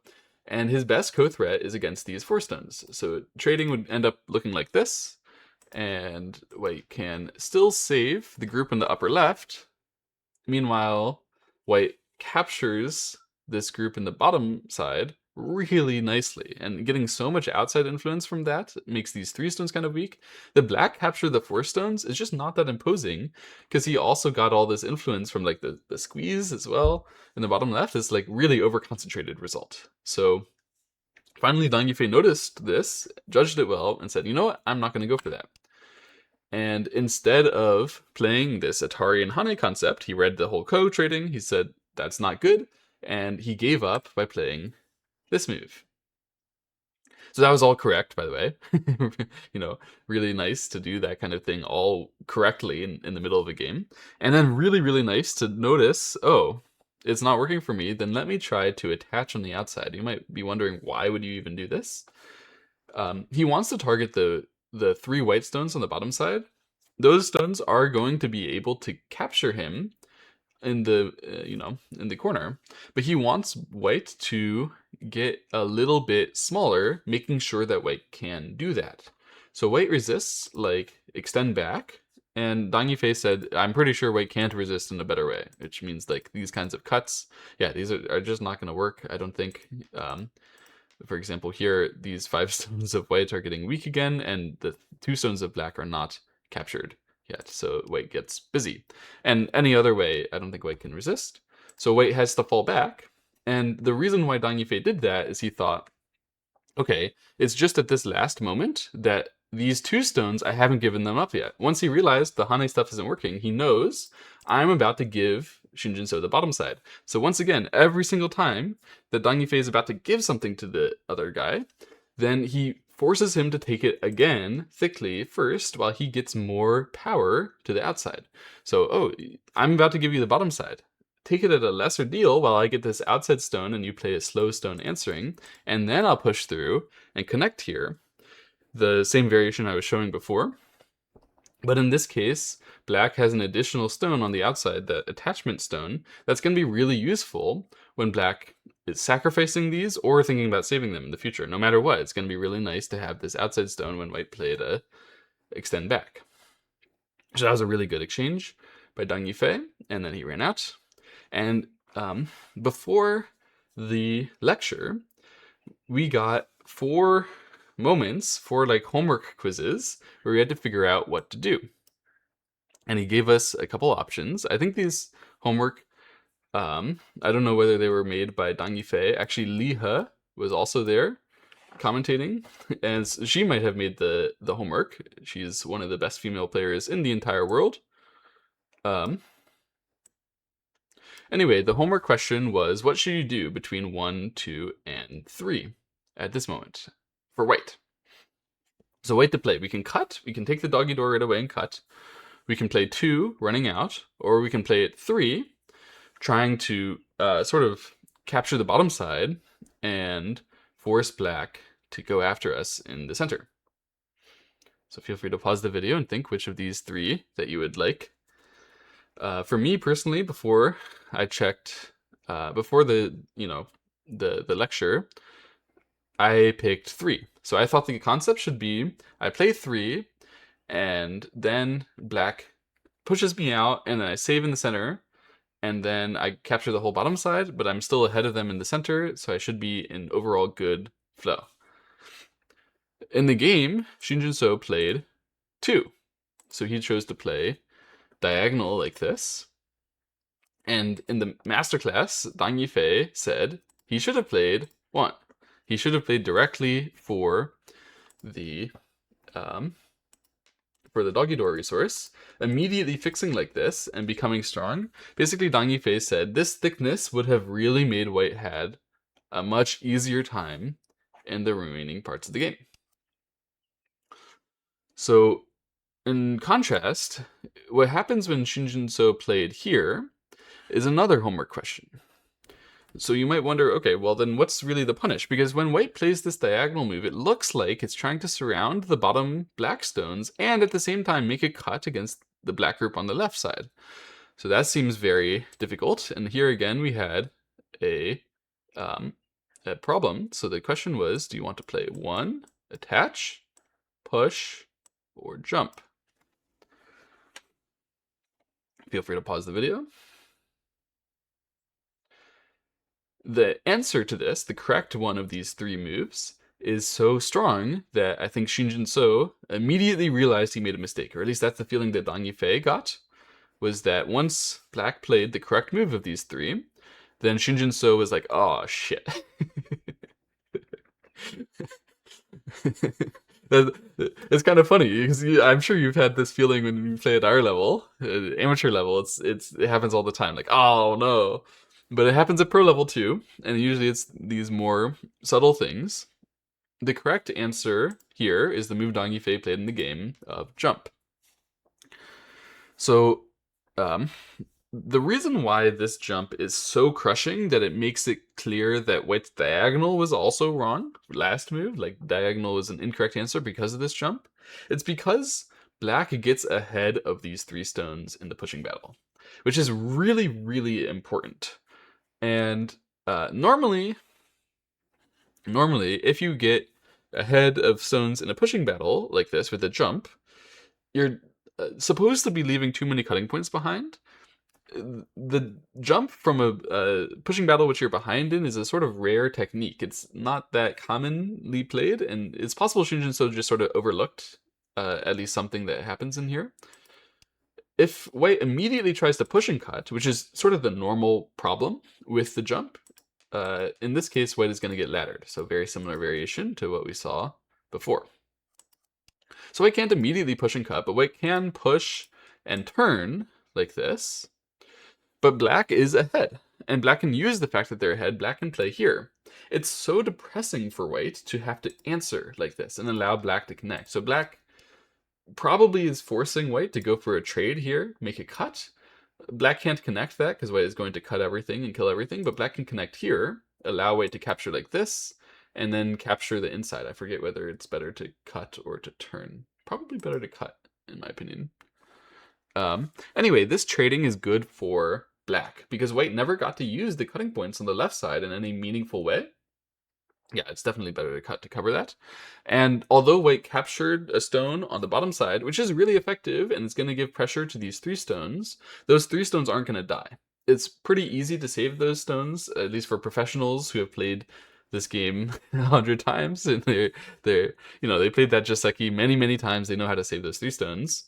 And his best ko threat is against these 4 stones. So trading would end up looking like this. And white can still save the group in the upper left. Meanwhile, white captures this group in the bottom side really nicely, and getting so much outside influence from that makes these 3 stones kind of weak. The black capture the 4 stones is just not that imposing, because he also got all this influence from like the squeeze as well. In the bottom left is like really over-concentrated result. So finally Dang Yifei noticed this, judged it well, and said, you know what, I'm not going to go for that. And instead of playing this Atari and Hane concept, he read the whole ko trading, he said, that's not good, and he gave up by playing this move. So that was all correct, by the way. Really nice to do that kind of thing all correctly in the middle of a game. And then really, really nice to notice, oh, it's not working for me, then let me try to attach on the outside. You might be wondering, why would you even do this? He wants to target the 3 white stones on the bottom side. Those stones are going to be able to capture him in the in the corner, but he wants white to get a little bit smaller, making sure that white can do that. So white resists, like extend back, and Dang Yifei said, I'm pretty sure white can't resist in a better way, which means like these kinds of cuts, yeah, these are just not going to work, I don't think. For example, here, these 5 stones of white are getting weak again, and the 2 stones of black are not captured yet, so white gets busy. And any other way, I don't think white can resist. So white has to fall back, and the reason why Dang Yifei did that is he thought, okay, it's just at this last moment that these 2 stones, I haven't given them up yet. Once he realized the Hane stuff isn't working, he knows I'm about to give Shinjin-so the bottom side. So once again, every single time that Dang Yifei is about to give something to the other guy, then he forces him to take it again thickly first while he gets more power to the outside. So, oh, I'm about to give you the bottom side. Take it at a lesser deal while I get this outside stone and you play a slow stone answering, and then I'll push through and connect here. The same variation I was showing before. But in this case, black has an additional stone on the outside, that attachment stone, that's going to be really useful when black is sacrificing these or thinking about saving them in the future. No matter what, it's going to be really nice to have this outside stone when white played a extend back. So that was a really good exchange by Dang Yifei, and then he ran out. And before the lecture, we got 4 moments, 4 like homework quizzes, where we had to figure out what to do. And he gave us a couple options. I think these homework, I don't know whether they were made by Dang Yifei. Actually, Li He was also there commentating, and she might have made the homework. She's one of the best female players in the entire world. Anyway, the homework question was, what should you do between 1, 2, and 3 at this moment for white? So white to play, we can cut, we can take the doggy door right away and cut. We can play 2, running out, or we can play it 3, trying to sort of capture the bottom side and force black to go after us in the center. So feel free to pause the video and think which of these 3 that you would like. For me personally, before I checked, before the lecture, I picked 3. So I thought the concept should be, I play 3, and then black pushes me out, and then I save in the center, and then I capture the whole bottom side, but I'm still ahead of them in the center, so I should be in overall good flow. In the game, Shinjin-so played 2. So he chose to play diagonal like this. And in the masterclass, Dang Yifei said he should have played 1. He should have played directly for the doggy door resource, immediately fixing like this and becoming strong. Basically, Dang Yifei said this thickness would have really made white had a much easier time in the remaining parts of the game. So, in contrast, what happens when Shinjin-so played here is another homework question. So you might wonder, okay, well then what's really the punish? Because when white plays this diagonal move, it looks like it's trying to surround the bottom black stones and at the same time make a cut against the black group on the left side. So that seems very difficult. And here again, we had a problem. So the question was, do you want to play 1, attach, push, or jump? Feel free to pause the video. The answer to this, the correct one of these 3 moves, is so strong that I think Shinjin So immediately realized he made a mistake, or at least that's the feeling that Dang Yifei got, was that once Black played the correct move of these 3, then Shinjin So was like, oh shit. It's kind of funny because I'm sure you've had this feeling when you play at our level, amateur level. It happens all the time. Like, oh no, but it happens at pro level too, and usually it's these more subtle things. The correct answer here is the move Dong Yifei played in the game of jump. So, the reason why this jump is so crushing that it makes it clear that White's diagonal was also wrong, last move, like diagonal is an incorrect answer because of this jump, it's because Black gets ahead of these 3 stones in the pushing battle, which is really, really important. And normally, if you get ahead of stones in a pushing battle like this with a jump, you're supposed to be leaving too many cutting points behind. The jump from a pushing battle which you're behind in is a sort of rare technique. It's not that commonly played, and it's possible Shinjin So just sort of overlooked at least something that happens in here. If White immediately tries to push and cut, which is sort of the normal problem with the jump, in this case, White is going to get laddered. So very similar variation to what we saw before. So White can't immediately push and cut, but White can push and turn like this. But Black is ahead, and Black can use the fact that they're ahead. Black can play here. It's so depressing for White to have to answer like this and allow Black to connect. So Black probably is forcing White to go for a trade here, make a cut. Black can't connect that because White is going to cut everything and kill everything, but Black can connect here, allow White to capture like this, and then capture the inside. I forget whether it's better to cut or to turn. Probably better to cut, in my opinion. Anyway, this trading is good for Black because White never got to use the cutting points on the left side in any meaningful way. Yeah, it's definitely better to cut to cover that. And although White captured a stone on the bottom side, which is really effective and it's going to give pressure to these 3 stones, those 3 stones aren't going to die. It's pretty easy to save those stones, at least for professionals who have played this game 100 times, and they played that Joseki many times. They know how to save those 3 stones.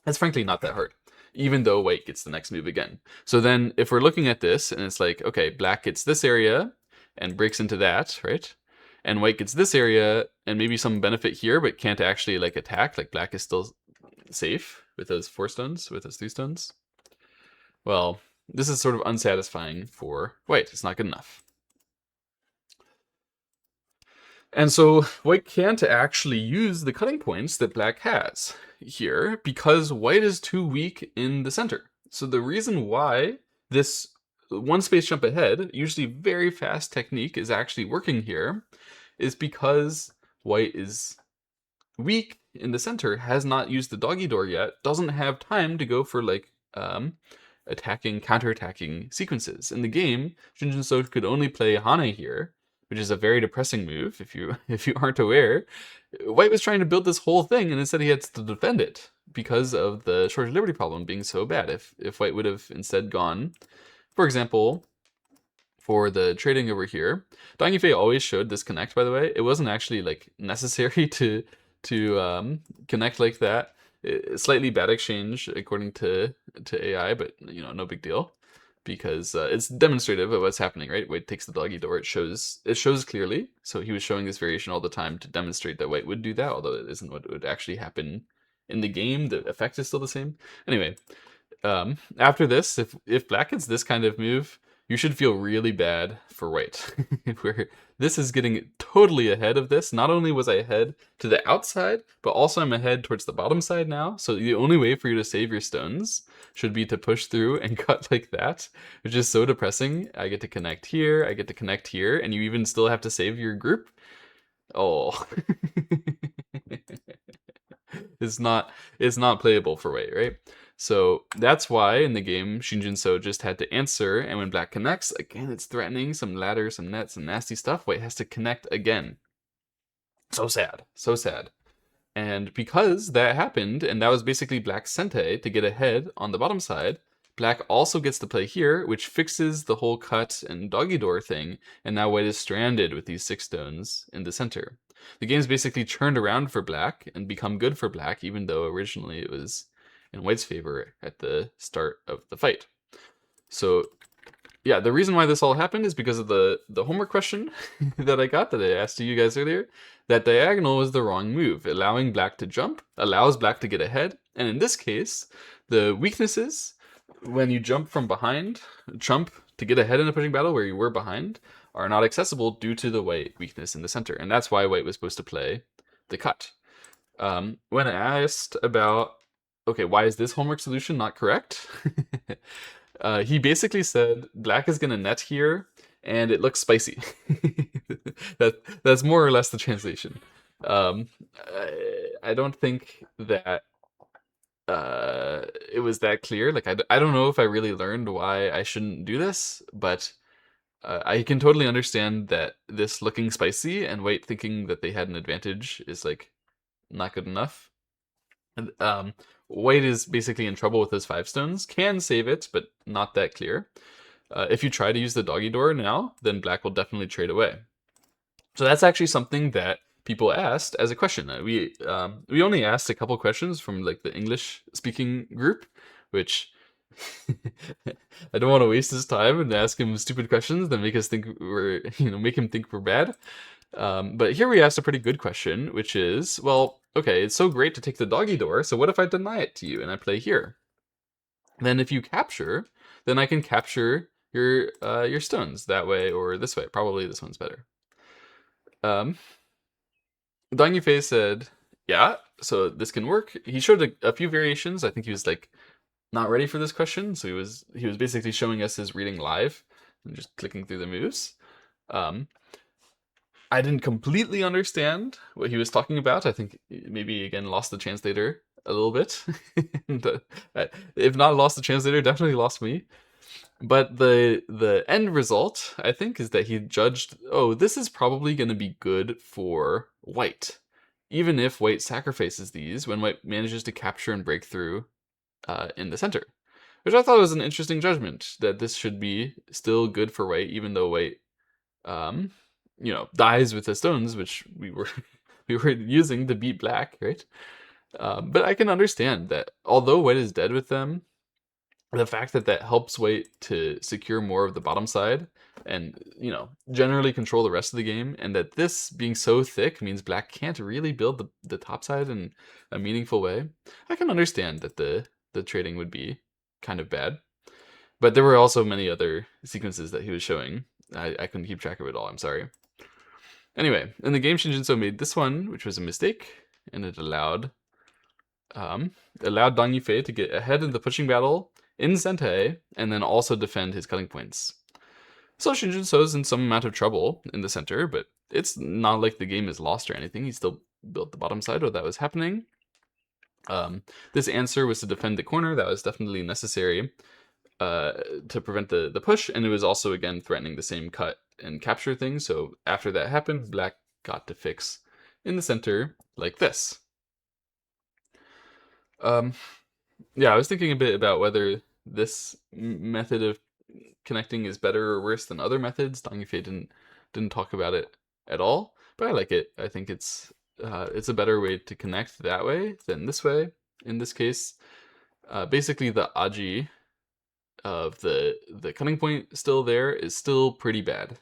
It's frankly not that hard, even though White gets the next move again. So then if we're looking at this and it's like, okay, Black gets this area and breaks into that, right? And White gets this area and maybe some benefit here, but can't actually like attack, like Black is still safe with those 4 stones, with those 3 stones. Well, this is sort of unsatisfying for White. It's not good enough. And so White can't actually use the cutting points that Black has here because White is too weak in the center. So the reason why this 1 space jump ahead, usually very fast technique, is actually working here is because White is weak in the center, has not used the doggy door yet, doesn't have time to go for like attacking, counterattacking sequences. In the game, Shinjin So could only play Hane here, which is a very depressing move if you aren't aware. White was trying to build this whole thing and instead he had to defend it because of the short liberty problem being so bad. If White would have instead gone, for example, for the trading over here, Dang Yifei always showed this connect, by the way. It wasn't actually like necessary to connect like that. Slightly bad exchange according to AI, but no big deal because it's demonstrative of what's happening, right? White takes the doggy door. It shows clearly. So he was showing this variation all the time to demonstrate that White would do that, although it isn't what would actually happen in the game. The effect is still the same. Anyway, after this, if Black gets this kind of move, you should feel really bad for White. Where this is getting totally ahead of this. Not only was I ahead to the outside, but also I'm ahead towards the bottom side now. So the only way for you to save your stones should be to push through and cut like that, which is so depressing. I get to connect here, I get to connect here, and you even still have to save your group. Oh. It's not playable for White, right? So that's why in the game, Shinjin-so just had to answer, and when black connects, again, it's threatening, some ladder, some net, some nasty stuff. White has to connect again. So sad, so sad. And because that happened, and that was basically black's sente to get ahead on the bottom side, black also gets to play here, which fixes the whole cut and doggy door thing, and now white is stranded with these 6 stones in the center. The game's basically turned around for black and become good for black, even though originally it was in white's favor at the start of the fight. So yeah, the reason why this all happened is because of the homework question that I got that I asked you guys earlier. That diagonal was the wrong move. Allowing black to jump allows black to get ahead. And in this case, the weaknesses, when you jump from behind, jump to get ahead in a pushing battle where you were behind, are not accessible due to the white weakness in the center. And that's why white was supposed to play the cut. When asked about, okay, why is this homework solution not correct? He basically said black is gonna net here, and it looks spicy. That's more or less the translation. I don't think that it was that clear. Like I don't know if I really learned why I shouldn't do this, but I can totally understand that this looking spicy and white thinking that they had an advantage is like not good enough. And, white is basically in trouble with his 5 stones. Can save it, but not that clear. If you try to use the doggy door now, then black will definitely trade away. So that's actually something that people asked as a question. We only asked a couple questions from like the English speaking group, which I don't want to waste his time and ask him stupid questions that make us think we're make him think we're bad. But here we asked a pretty good question, which is, well, okay, it's so great to take the doggy door, so what if I deny it to you and I play here? Then if you capture, then I can capture your stones that way or this way. Probably this one's better. Dong Yifei said, yeah, so this can work. He showed a few variations. I think he was like not ready for this question, so he was basically showing us his reading live and just clicking through the moves. I didn't completely understand what he was talking about. I think maybe again lost the translator a little bit. And, if not lost the translator, definitely lost me. But the end result, I think, is that he judged, oh, this is probably going to be good for white, even if white sacrifices these when white manages to capture and break through in the center, which I thought was an interesting judgment, that this should be still good for white, even though white dies with the stones, which we were using to beat black, right? But I can understand that although white is dead with them, the fact that helps white to secure more of the bottom side and generally control the rest of the game, and that this being so thick means black can't really build the top side in a meaningful way, I can understand that the trading would be kind of bad. But there were also many other sequences that he was showing. I couldn't keep track of it all, I'm sorry. Anyway, in the game, Shinjin-so made this one, which was a mistake, and it allowed Dong Yifei to get ahead in the pushing battle in Sente, and then also defend his cutting points. So Shinjin-so's in some amount of trouble in the center, but it's not like the game is lost or anything. He still built the bottom side while that was happening. This answer was to defend the corner. That was definitely necessary to prevent the push, and it was also, again, threatening the same cut and capture thing. So after that happened, black got to fix in the center like this. Yeah, I was thinking a bit about whether this method of connecting is better or worse than other methods. Dong Yifei didn't talk about it at all, but I like it. I think it's a better way to connect that way than this way. In this case, basically the Agie of the cutting point still there is still pretty bad.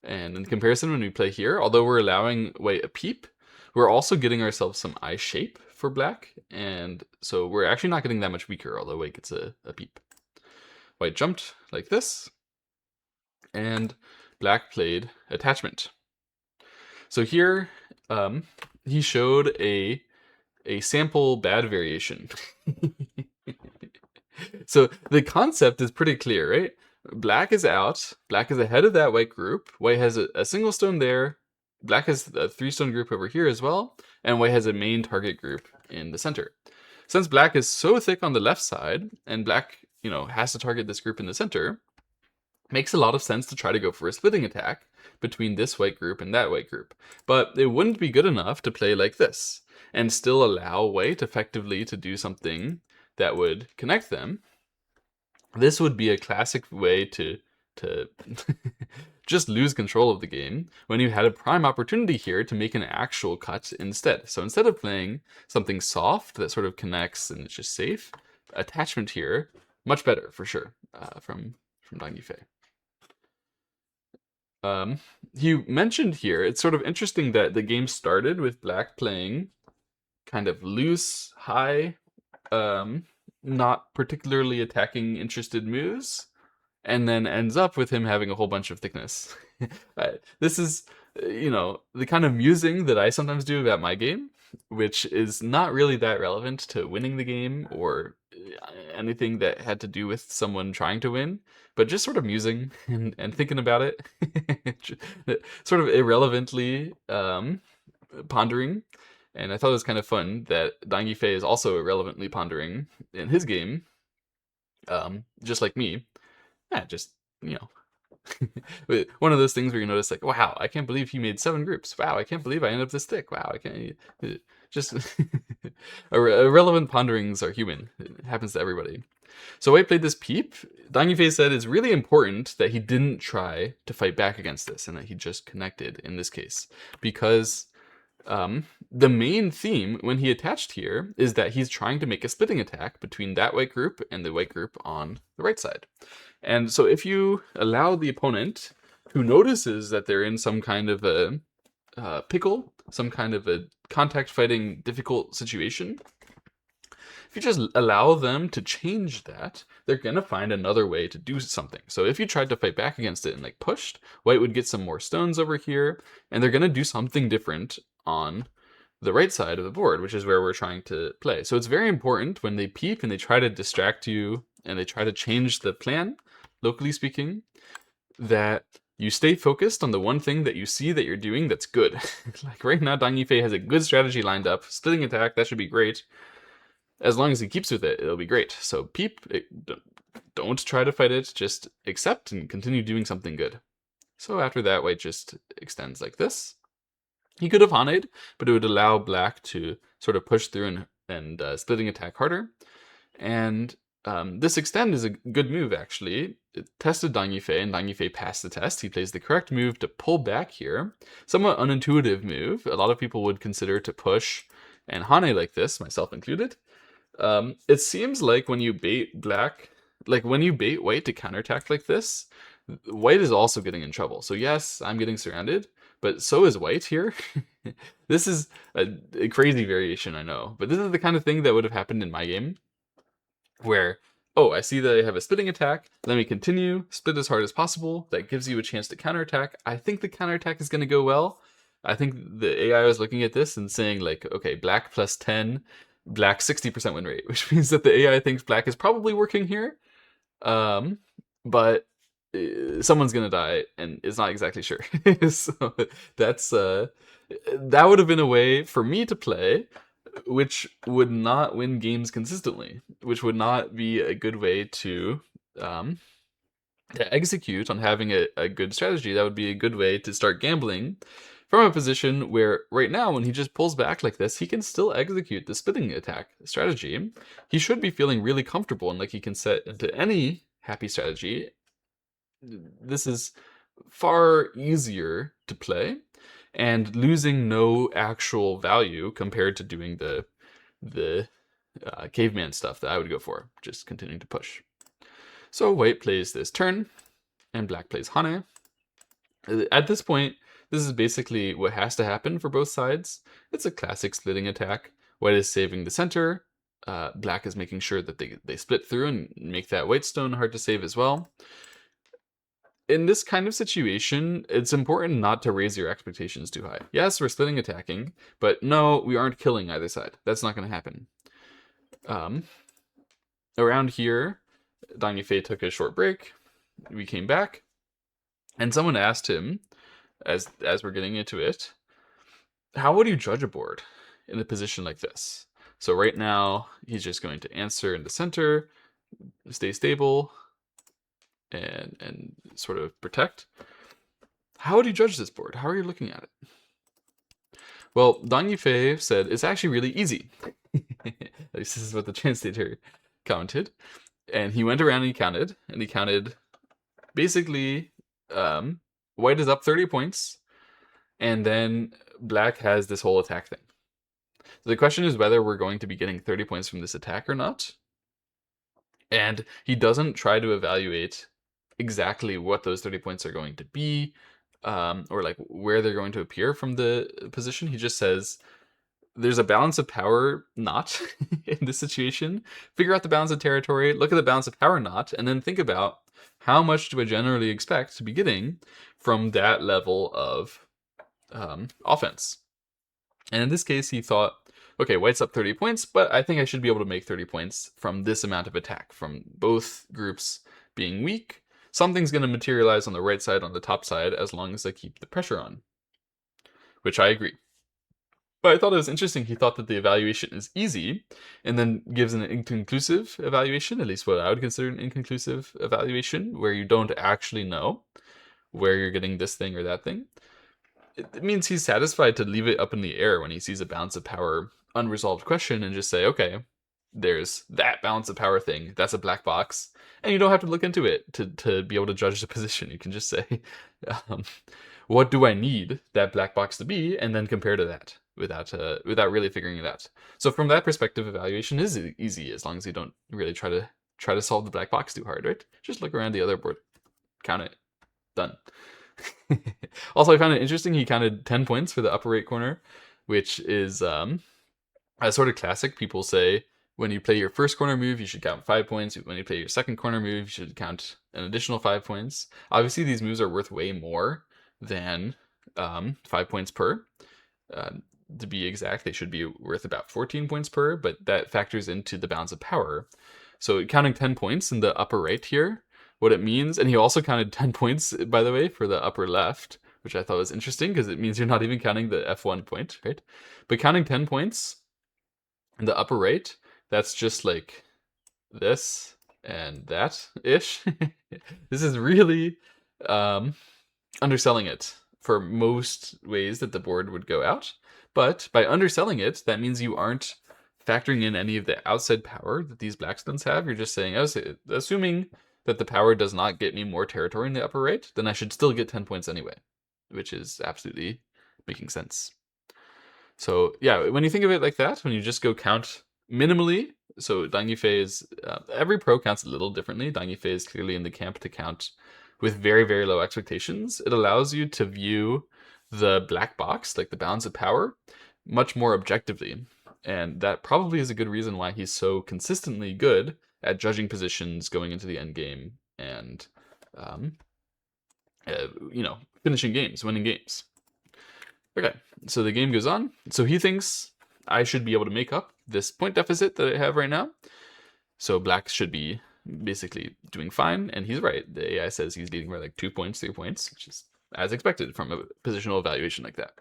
And in comparison, when we play here, although we're allowing white a peep, we're also getting ourselves some eye shape for black, and so we're actually not getting that much weaker, although white gets a peep. White jumped like this, and black played attachment. So here, he showed a sample bad variation. So the concept is pretty clear, right? Black is out, black is ahead of that white group, white has a single stone there, black has a 3-stone group over here as well, and white has a main target group in the center. Since black is so thick on the left side, and black, has to target this group in the center, makes a lot of sense to try to go for a splitting attack between this white group and that white group. But it wouldn't be good enough to play like this and still allow white effectively to do something that would connect them. This would be a classic way to just lose control of the game when you had a prime opportunity here to make an actual cut instead. So instead of playing something soft that sort of connects and it's just safe, attachment here, much better for sure, from Dang Yifei. You mentioned here, it's sort of interesting that the game started with black playing kind of loose, high, not particularly attacking interested moves, and then ends up with him having a whole bunch of thickness. This is, the kind of musing that I sometimes do about my game, which is not really that relevant to winning the game or anything that had to do with someone trying to win, but just sort of musing and thinking about it, sort of irrelevantly pondering. And I thought it was kind of fun that Dang Yifei is also irrelevantly pondering in his game, just like me. Yeah, just, one of those things where you notice, like, wow, I can't believe he made 7 groups. Wow, I can't believe I ended up this thick. Wow, I can't. Just irrelevant ponderings are human. It happens to everybody. So White played this peep. Dang Yifei said it's really important that he didn't try to fight back against this and that he just connected in this case. Because the main theme when he attached here is that he's trying to make a splitting attack between that white group and the white group on the right side. And so if you allow the opponent who notices that they're in some kind of a pickle, some kind of a contact fighting difficult situation, if you just allow them to change that, they're going to find another way to do something. So if you tried to fight back against it and like pushed, white would get some more stones over here, and they're going to do something different on the right side of the board, which is where we're trying to play. So it's very important when they peep and they try to distract you and they try to change the plan, locally speaking, that you stay focused on the one thing that you see that you're doing that's good. Like right now, Dang Yifei has a good strategy lined up. Splitting attack, that should be great. As long as he keeps with it, it'll be great. So peep, don't try to fight it, just accept and continue doing something good. So after that, white just extends like this. He could have Haned, but it would allow black to sort of push through and splitting attack harder. And this extend is a good move, actually. It tested Dang Yifei, and Dang Yifei passed the test. He plays the correct move to pull back here. Somewhat unintuitive move. A lot of people would consider to push and Hane like this, myself included. It seems like when you bait black, like when you bait white to counterattack like this, white is also getting in trouble. So yes, I'm getting surrounded, but so is white here. This is a crazy variation, I know, but this is the kind of thing that would have happened in my game, where, oh, I see that I have a splitting attack, let me continue, split as hard as possible, that gives you a chance to counterattack. I think the counterattack is going to go well. I think the AI was looking at this and saying like, okay, black plus 10, black 60% win rate, which means that the AI thinks black is probably working here, but someone's gonna die and is not exactly sure. So that's that would have been a way for me to play, which would not win games consistently, which would not be a good way to execute on having a good strategy. That would be a good way to start gambling from a position where right now, when he just pulls back like this, he can still execute the splitting attack strategy. He should be feeling really comfortable and like he can set into any happy strategy. This is far easier to play and losing no actual value compared to doing the caveman stuff that I would go for, just continuing to push. So white plays this turn and black plays Hane. At this point, this is basically what has to happen for both sides. It's a classic splitting attack. White is saving the center. Black is making sure that they split through and make that white stone hard to save as well. In this kind of situation, it's important not to raise your expectations too high. Yes, we're splitting attacking, but no, we aren't killing either side. That's not going to happen. Around here, Dang Yifei took a short break. We came back, and someone asked him, as we're getting into it, how would you judge a board in a position like this? So right now, he's just going to answer in the center, stay stable, and sort of protect. How would you judge this board? How are you looking at it? Well, Dong Yifei said it's actually really easy. At least this is what the translator commented. And he went around and he counted basically white is up 30 points, and then black has this whole attack thing. So the question is whether we're going to be getting 30 points from this attack or not. And he doesn't try to evaluate exactly what those 30 points are going to be, or like where they're going to appear from the position. He just says, there's a balance of power knot in this situation. Figure out the balance of territory, look at the balance of power knot, and then think about how much do I generally expect to be getting from that level of offense. And in this case, he thought, okay, white's up 30 points, but I think I should be able to make 30 points from this amount of attack, from both groups being weak. Something's going to materialize on the right side, on the top side, as long as I keep the pressure on. Which I agree. But I thought it was interesting. He thought that the evaluation is easy, and then gives an inconclusive evaluation, at least what I would consider an inconclusive evaluation, where you don't actually know where you're getting this thing or that thing. It means he's satisfied to leave it up in the air when he sees a balance of power unresolved question and just say, okay, there's that balance of power thing. That's a black box. And you don't have to look into it to be able to judge the position. You can just say, what do I need that black box to be? And then compare to that without really figuring it out. So from that perspective, evaluation is easy as long as you don't really try to solve the black box too hard, right? Just look around the other board, count it, done. Also, I found it interesting. He counted 10 points for the upper right corner, which is a sort of classic. People say when you play your first corner move, you should count 5 points. When you play your second corner move, you should count an additional 5 points. Obviously, these moves are worth way more than 5 points per. To be exact, they should be worth about 14 points per, but that factors into the balance of power. So counting 10 points in the upper right here, what it means, and he also counted 10 points, by the way, for the upper left, which I thought was interesting because it means you're not even counting the F1 point, right? But counting 10 points in the upper right, that's just like this and that-ish. This is really underselling it for most ways that the board would go out. But by underselling it, that means you aren't factoring in any of the outside power that these blackstones have. You're just saying, assuming that the power does not get me more territory in the upper right, then I should still get 10 points anyway, which is absolutely making sense. So yeah, when you think of it like that, when you just go count minimally, so Dong Yifei is, every pro counts a little differently. Dong Yifei is clearly in the camp to count with very, very low expectations. It allows you to view the black box, like the balance of power, much more objectively. And that probably is a good reason why he's so consistently good at judging positions going into the end game and, finishing games, winning games. Okay, so the game goes on. So he thinks I should be able to make up this point deficit that I have right now. So black should be basically doing fine, and he's right. The AI says he's leading by like 2 points, 3 points, which is as expected from a positional evaluation like that.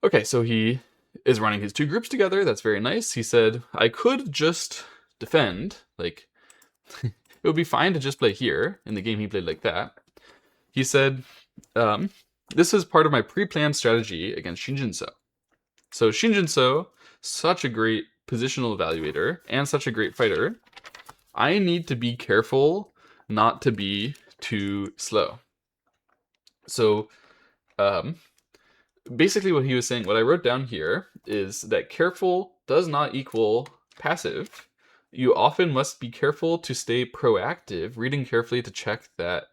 Okay, so he is running his two groups together. That's very nice. He said, I could just defend. Like, it would be fine to just play here. In the game, he played like that. He said, this is part of my pre-planned strategy against Shinjin-so. So Shinjin-so, such a great positional evaluator and such a great fighter. I need to be careful not to be too slow. So, basically what he was saying, what I wrote down here, is that careful does not equal passive. You often must be careful to stay proactive, reading carefully to check that,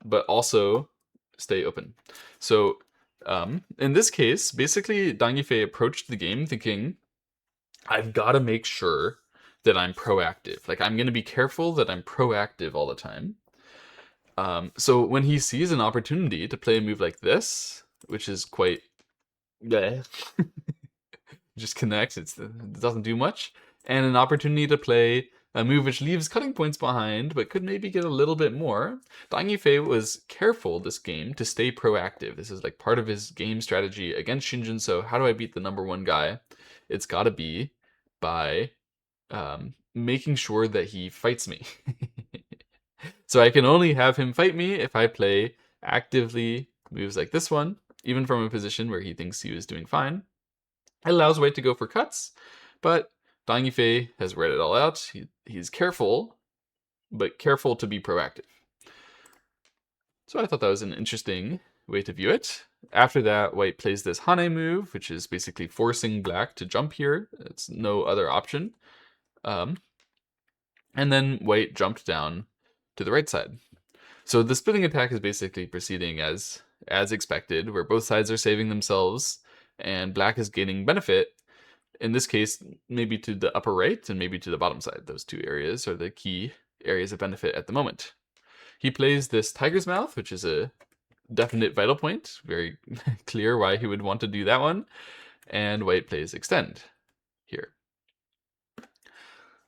but also stay open. So in this case, basically Dong Yifei approached the game thinking, I've got to make sure that I'm proactive. Like, I'm going to be careful that I'm proactive all the time. So when he sees an opportunity to play a move like this, which is quite just connects, it doesn't do much, and an opportunity to play a move which leaves cutting points behind, but could maybe get a little bit more. Yifei was careful this game to stay proactive. This is like part of his game strategy against Shinjin. So how do I beat the number one guy? It's got to be by making sure that he fights me. So I can only have him fight me if I play actively moves like this one, even from a position where he thinks he was doing fine. It allows White to go for cuts, but Yifei has read it all out. He's careful, but careful to be proactive. So I thought that was an interesting way to view it. After that, White plays this Hane move, which is basically forcing Black to jump here. It's no other option. And then White jumped down to the right side. So the splitting attack is basically proceeding as expected, where both sides are saving themselves, and Black is gaining benefit. In this case, maybe to the upper right and maybe to the bottom side. Those two areas are the key areas of benefit at the moment. He plays this Tiger's Mouth, which is a definite vital point. Very clear why he would want to do that one. And White plays Extend here.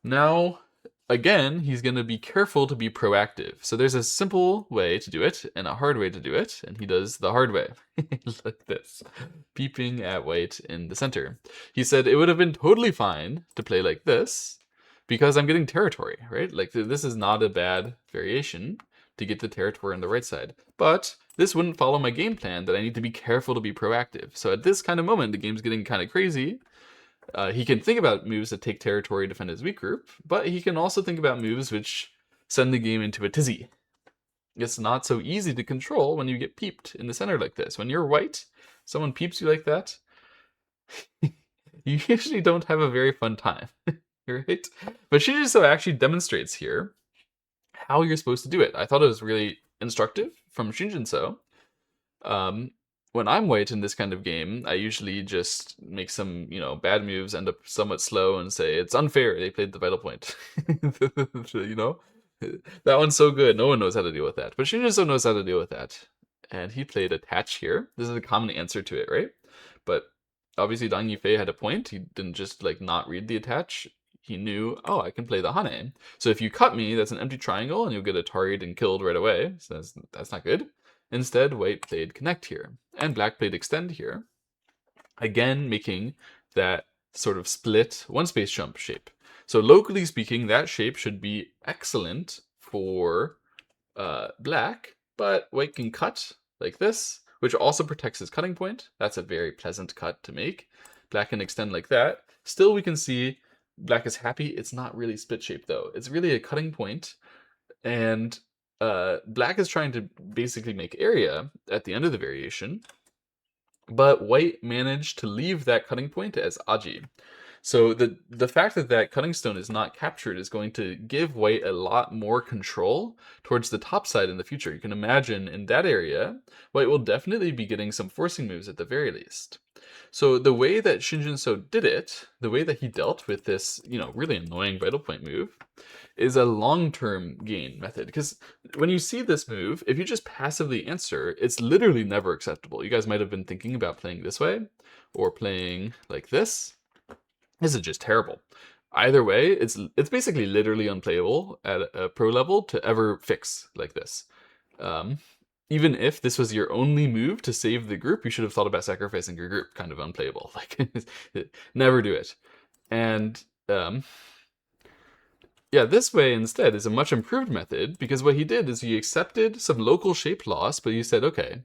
Now, again, he's going to be careful to be proactive. So there's a simple way to do it and a hard way to do it, and he does the hard way. Like this, peeping at White in the center. He said it would have been totally fine to play like this because I'm getting territory, right? Like this is not a bad variation to get the territory on the right side. But this wouldn't follow my game plan that I need to be careful to be proactive. So at this kind of moment, the game's getting kind of crazy. He can think about moves that take territory, defend his weak group, but he can also think about moves which send the game into a tizzy. It's not so easy to control when you get peeped in the center like this. When you're White, someone peeps you like that, you usually don't have a very fun time, right? But Shinjin actually demonstrates here how you're supposed to do it. I thought it was really instructive from Shinjin. When I'm White in this kind of game, I usually just make some, bad moves, end up somewhat slow, and say, it's unfair, they played the vital point. That one's so good, no one knows how to deal with that. But Shinjin knows how to deal with that. And he played Attach here. This is a common answer to it, right? But obviously Yifei had a point. He didn't just, not read the Attach. He knew, oh, I can play the Hane. So if you cut me, that's an empty triangle, and you'll get tarried and killed right away. So that's not good. Instead, White played Connect here, and Black played Extend here, again making that sort of split one-space jump shape. So locally speaking, that shape should be excellent for Black, but White can cut like this, which also protects his cutting point. That's a very pleasant cut to make. Black can extend like that. Still, we can see Black is happy. It's not really split shape, though. It's really a cutting point, and Black is trying to basically make area at the end of the variation, but White managed to leave that cutting point as Agie. So the fact that cutting stone is not captured is going to give White a lot more control towards the top side in the future. You can imagine in that area, White will definitely be getting some forcing moves at the very least. So the way that Shinjin did it, the way that he dealt with this, really annoying vital point move, is a long-term gain method. Because when you see this move, if you just passively answer, it's literally never acceptable. You guys might have been thinking about playing this way or playing like this. This is just terrible. Either way, it's basically literally unplayable at a pro level to ever fix like this. Even if this was your only move to save the group, you should have thought about sacrificing your group. Kind of unplayable. Never do it. And yeah, this way instead is a much improved method, because what he did is he accepted some local shape loss, but he said, okay,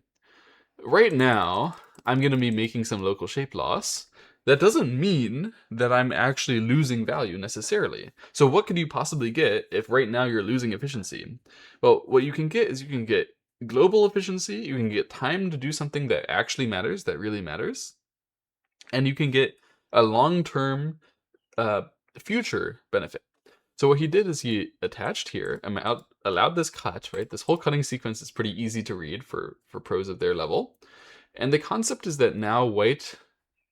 right now I'm going to be making some local shape loss. That doesn't mean that I'm actually losing value necessarily. So what could you possibly get if right now you're losing efficiency? Well, what you can get is you can get global efficiency, you can get time to do something that actually matters, that really matters, and you can get a long-term future benefit. So what he did is he attached here, allowed this cut, right? This whole cutting sequence is pretty easy to read for pros of their level. And the concept is that now White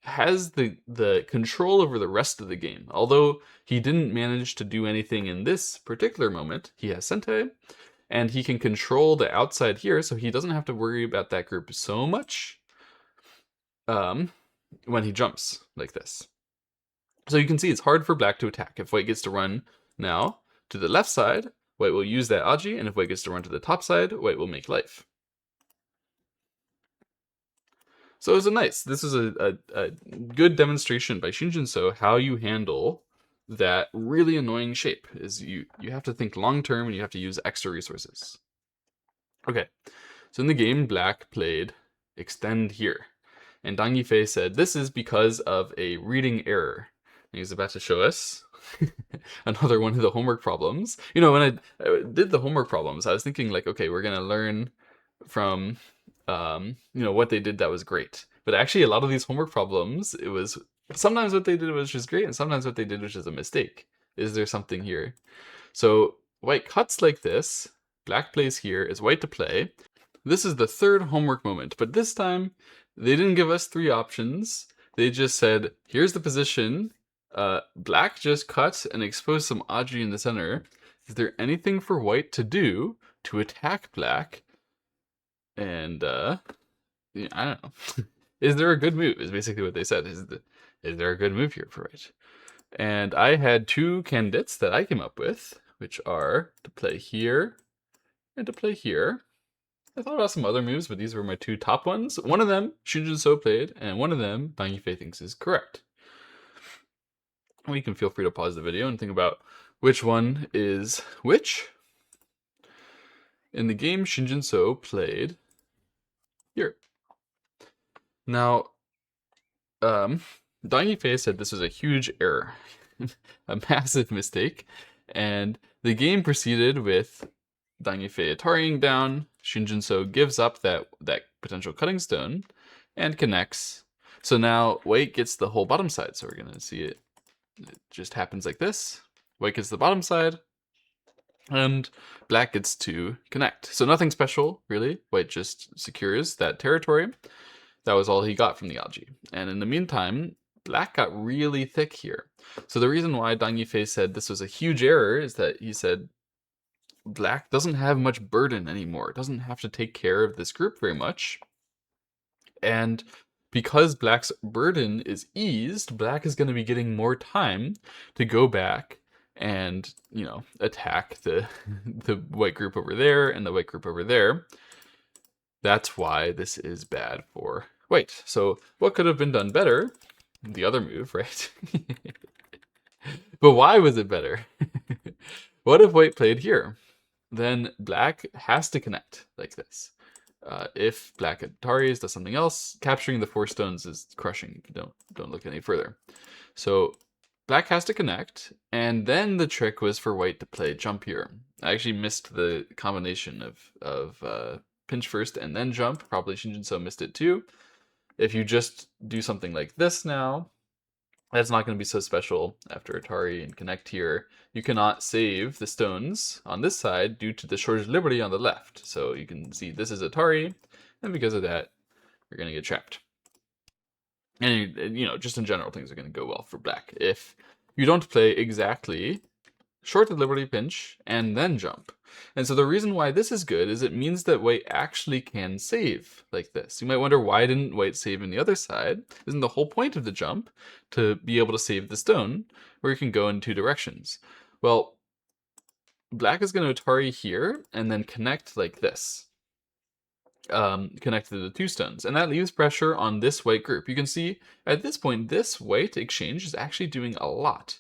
has the control over the rest of the game. Although he didn't manage to do anything in this particular moment, he has Sente, and he can control the outside here, so he doesn't have to worry about that group so much when he jumps like this. So you can see it's hard for Black to attack if White gets to run Now, to the left side, white will use that Agie, and if white gets to run to the top side, white will make life. So it was this was a good demonstration by Shinjin-so how you handle that really annoying shape. Is you have to think long term and you have to use extra resources. Okay, so in the game, black played extend here. And Dang Yifei said, this is because of a reading error. And he's about to show us another one of the homework problems. You know, when I did the homework problems, I was thinking like, okay, we're going to learn from, you know, what they did that was great. But actually, a lot of these homework problems, it was sometimes what they did was just great, and sometimes what they did was just a mistake. Is there something here? So white cuts like this, black plays here, is white to play. This is the third homework moment, but this time they didn't give us 3 options. They just said, here's the position. Black just cut and exposed some Agie in the center. Is there anything for white to do to attack black? And yeah, I don't know. Is there a good move? Is basically what they said. Is there a good move here for white? And I had 2 candidates that I came up with, which are to play here and to play here. I thought about some other moves, but these were my 2 top ones. One of them, Shinjin-so played, and one of them, Dang Yifei thinks is correct. Well, you can feel free to pause the video and think about which one is which. In the game, Shinjin-so played here. Now, Dang Yifei said this was a huge error, a massive mistake, and the game proceeded with Dang Yifei Atariing down. Shinjin-so gives up that potential cutting stone and connects. So now white gets the whole bottom side. So we're gonna see it. It just happens like this. White gets the bottom side, and black gets to connect. So nothing special, really. White just secures that territory. That was all he got from the Agie. And in the meantime, black got really thick here. So the reason why Dang Yifei said this was a huge error is that he said black doesn't have much burden anymore. It doesn't have to take care of this group very much. And because black's burden is eased, black is going to be getting more time to go back and, you know, attack the white group over there and the white group over there. That's why this is bad for white. So what could have been done better? The other move, right? But why was it better? What if white played here? Then black has to connect like this. If black Ataris does something else, capturing the 4 stones is crushing. Don't look any further. So black has to connect, and then the trick was for white to play jump here. I actually missed the combination of pinch first and then jump. Probably Shinjin-so missed it too. If you just do something like this now, that's not going to be so special after Atari and connect here. You cannot save the stones on this side due to the shortage of liberty on the left. So you can see this is Atari, and because of that, you're going to get trapped. And, you know, just in general, things are going to go well for black. If you don't play exactly short the liberty pinch and then jump. And so the reason why this is good is it means that white actually can save like this. You might wonder, why didn't white save in the other side? Isn't the whole point of the jump to be able to save the stone where you can go in 2 directions? Well, black is going to Atari here and then connect like this. Connect to the 2 stones, and that leaves pressure on this white group. You can see at this point, this white exchange is actually doing a lot,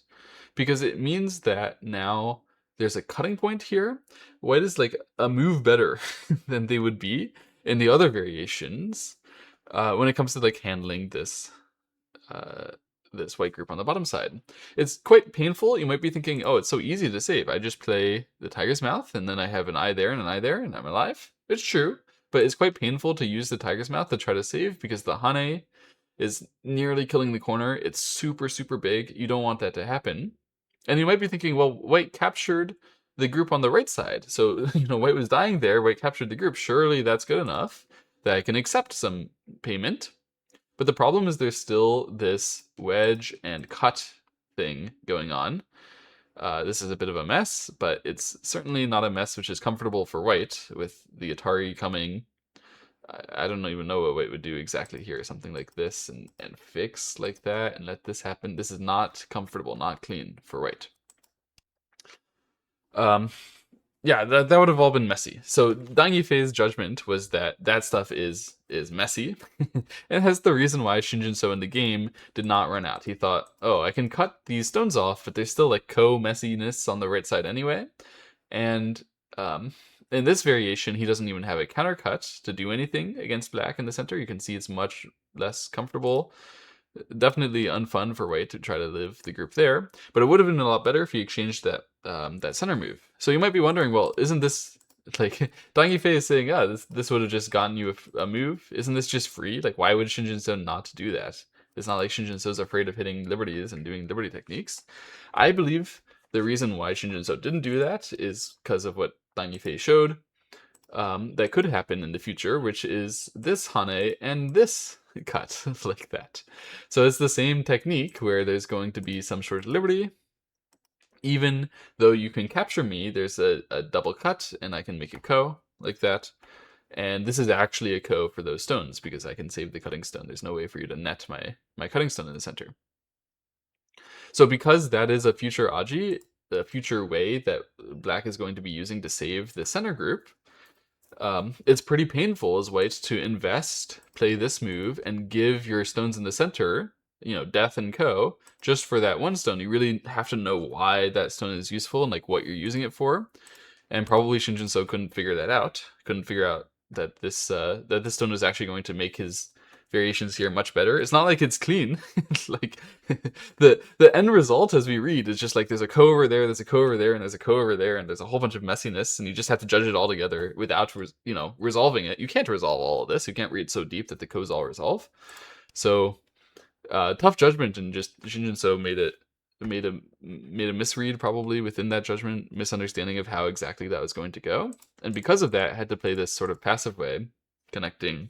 because it means that now there's a cutting point here. White is like a move better than they would be in the other variations when it comes to like handling this this white group on the bottom side. It's quite painful. You might be thinking, oh, it's so easy to save. I just play the tiger's mouth, and then I have an eye there and an eye there, and I'm alive. It's true, but it's quite painful to use the tiger's mouth to try to save, because the Hane is nearly killing the corner. It's super, super big. You don't want that to happen. And you might be thinking, well, white captured the group on the right side. So, you know, white was dying there, white captured the group. Surely that's good enough that I can accept some payment. But the problem is there's still this wedge and cut thing going on. This is a bit of a mess, but it's certainly not a mess which is comfortable for white, with the Atari coming. I don't even know what white would do exactly here. Something like this and fix like that and let this happen. This is not comfortable, not clean for white. Um, yeah, that would have all been messy. So Dang Yifei's judgment was that that stuff is messy, and has the reason why Shinjin-so in the game did not run out. He thought, oh, I can cut these stones off, but there's still like messiness on the right side anyway. And um, in this variation, he doesn't even have a countercut to do anything against black in the center. You can see it's much less comfortable. Definitely unfun for white to try to live the group there, but it would have been a lot better if he exchanged that center move. So you might be wondering, well, isn't this like Dang Yifei is saying, this would have just gotten you a move? Isn't this just free? Like, why would Shinjin-so not do that? It's not like Shinjin-so's afraid of hitting liberties and doing liberty techniques. I believe the reason why Shinjin-so didn't do that is because of what Dang Yifei showed. That could happen in the future, which is this Hane and this cut, like that. So it's the same technique where there's going to be some short liberty. Even though you can capture me, there's a double cut, and I can make a ko, like that. And this is actually a ko for those stones, because I can save the cutting stone. There's no way for you to net my cutting stone in the center. So because that is a future Agie, the future way that black is going to be using to save the center group, it's pretty painful as white to invest, play this move, and give your stones in the center, death and co, just for that one stone. You really have to know why that stone is useful and like what you're using it for. And probably Shinjin-so couldn't figure that out. Couldn't figure out that this stone was actually going to make his variations here much better. It's not like it's clean. It's like the end result as we read is just like there's a ko over there, there's a ko over there, and there's a ko over there, and there's a whole bunch of messiness, and you just have to judge it all together without resolving it. You can't resolve all of this. You can't read so deep that the ko's all resolve. So tough judgment, and just Shinjin-so made a misread probably within that judgment, misunderstanding of how exactly that was going to go, and because of that had to play this sort of passive way, connecting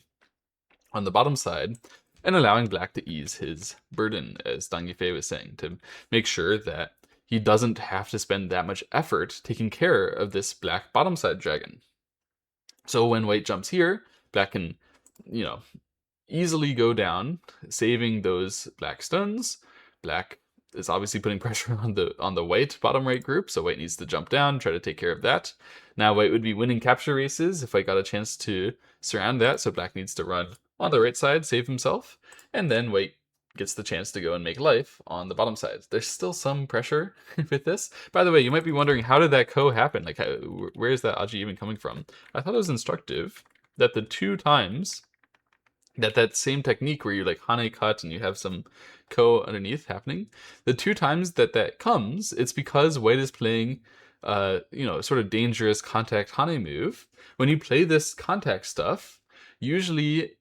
on the bottom side and allowing black to ease his burden, as Dang Yifei was saying, to make sure that he doesn't have to spend that much effort taking care of this black bottom side dragon. So when white jumps here, black can, easily go down, saving those black stones. Black is obviously putting pressure on the white bottom right group, so white needs to jump down, try to take care of that. Now white would be winning capture races if white got a chance to surround that, so black needs to run on the right side, save himself, and then white gets the chance to go and make life on the bottom side. There's still some pressure with this. By the way, you might be wondering, how did that ko happen? Like, where is that Agie even coming from? I thought it was instructive that the 2 times that same technique where you like hane cut and you have some ko underneath happening, the 2 times that comes, it's because white is playing sort of dangerous contact hane move. When you play this contact stuff, usually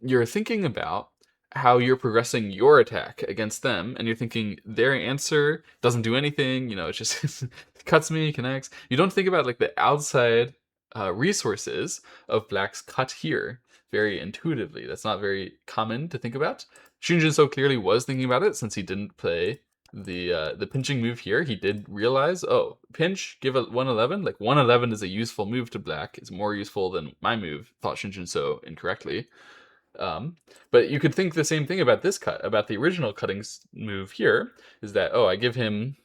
you're thinking about how you're progressing your attack against them, and you're thinking their answer doesn't do anything, it just cuts me, connects. You don't think about like the outside resources of black's cut here very intuitively. That's not very common to think about. Shinjin-so clearly was thinking about it, since he didn't play the pinching move here. He did realize, oh, pinch, give a 111. Like 111 is a useful move to black. It's more useful than my move, thought Shinjin-so incorrectly. But you could think the same thing about this cut, about the original cutting move here, is that, oh, I give him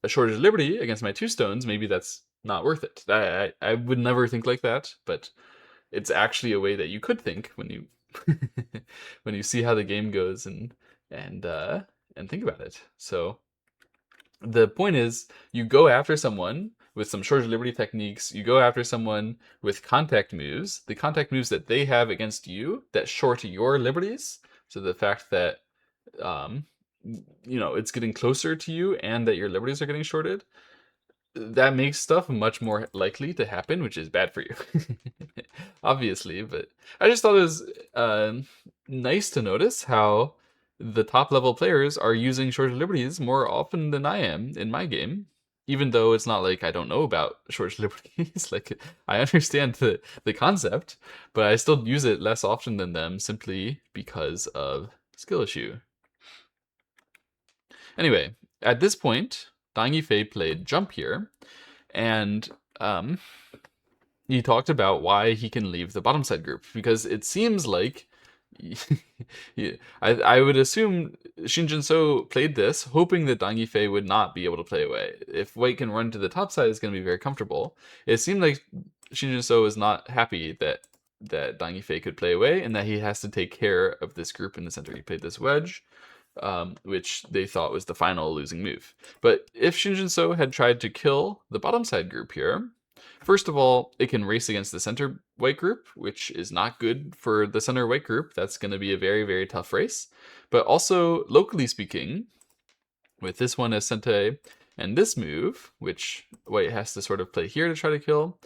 a shortage of liberty against my 2 stones. Maybe that's not worth it. I would never think like that, but it's actually a way that you could think when you when you see how the game goes and think about it. So the point is, you go after someone with some short liberty techniques, you go after someone with contact moves, the contact moves that they have against you that short your liberties. So the fact that it's getting closer to you and that your liberties are getting shorted, that makes stuff much more likely to happen, which is bad for you, obviously. But I just thought it was nice to notice how the top level players are using short liberties more often than I am in my game, even though it's not like I don't know about short liberties. Like, I understand the concept, but I still use it less often than them, simply because of skill issue. Anyway, at this point, Dang Yifei played jump here, and he talked about why he can leave the bottom side group, because it seems like Yeah, I would assume Shinjin-so played this, hoping that Dang Yifei would not be able to play away. If White can run to the top side, it's going to be very comfortable. It seemed like Shinjin-so was not happy that Dang Yifei could play away, and that he has to take care of this group in the center. He played this wedge, which they thought was the final losing move. But if Shinjin-so had tried to kill the bottom side group here, first of all, it can race against the center white group, which is not good for the center white group. That's going to be a very, very tough race. But also, locally speaking, with this one as Sente and this move, which white has to sort of play here to try to kill,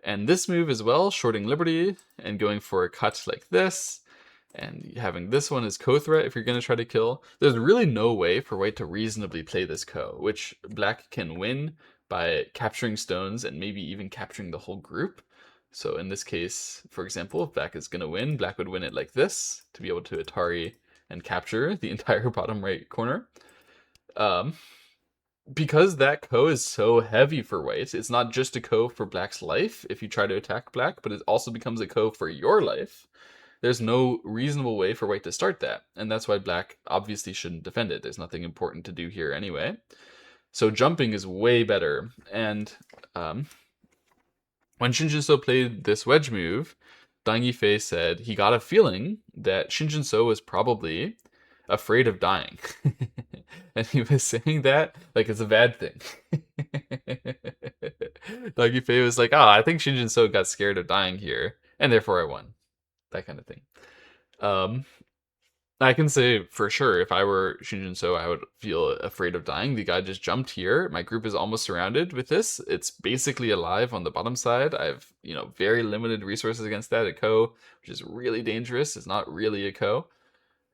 and this move as well, shorting Liberty and going for a cut like this, and having this one as co-threat if you're going to try to kill, there's really no way for white to reasonably play this co, which black can win by capturing stones and maybe even capturing the whole group. So in this case, for example, if black is going to win, black would win it like this to be able to Atari and capture the entire bottom right corner. Because that ko is so heavy for white, it's not just a ko for black's life if you try to attack black, but it also becomes a ko for your life. There's no reasonable way for white to start that, and that's why black obviously shouldn't defend it. There's nothing important to do here anyway. So jumping is way better, and when Shinjin-so played this wedge move, Dang Yifei said he got a feeling that Shinjin-so was probably afraid of dying. And he was saying that like it's a bad thing. Dang Yifei was like, I think Shinjin-so got scared of dying here, and therefore I won. That kind of thing. I can say for sure, if I were Shinjin-so, I would feel afraid of dying. The guy just jumped here. My group is almost surrounded with this. It's basically alive on the bottom side. I have, very limited resources against that. A ko, which is really dangerous. It's not really a ko.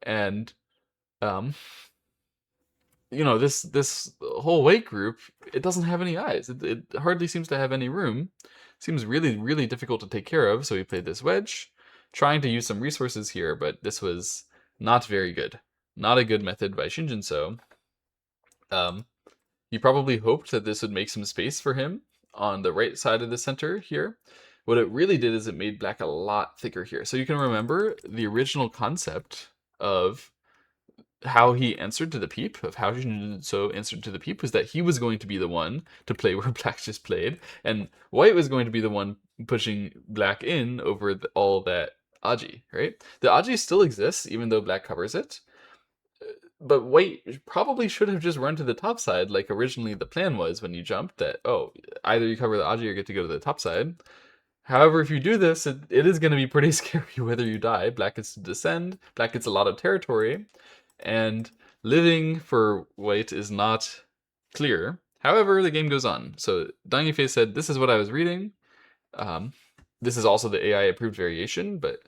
And, this whole white group, it doesn't have any eyes. It hardly seems to have any room. Seems really, really difficult to take care of. So we played this wedge, trying to use some resources here, but this was not very good. Not a good method by Shinjin-so. He probably hoped that this would make some space for him on the right side of the center here. What it really did is it made black a lot thicker here. So you can remember the original concept of how he answered to the peep, of how Shinjin-so answered to the peep, was that he was going to be the one to play where black just played, and white was going to be the one pushing black in over all that Agie, right? The Agie still exists, even though black covers it, but white probably should have just run to the top side, like originally the plan was when you jumped, that, either you cover the Agie or get to go to the top side. However, if you do this, it is going to be pretty scary whether you die. Black gets to descend, black gets a lot of territory, and living for white is not clear. However, the game goes on. So Dang Yifei said, this is what I was reading. This is also the AI approved variation, but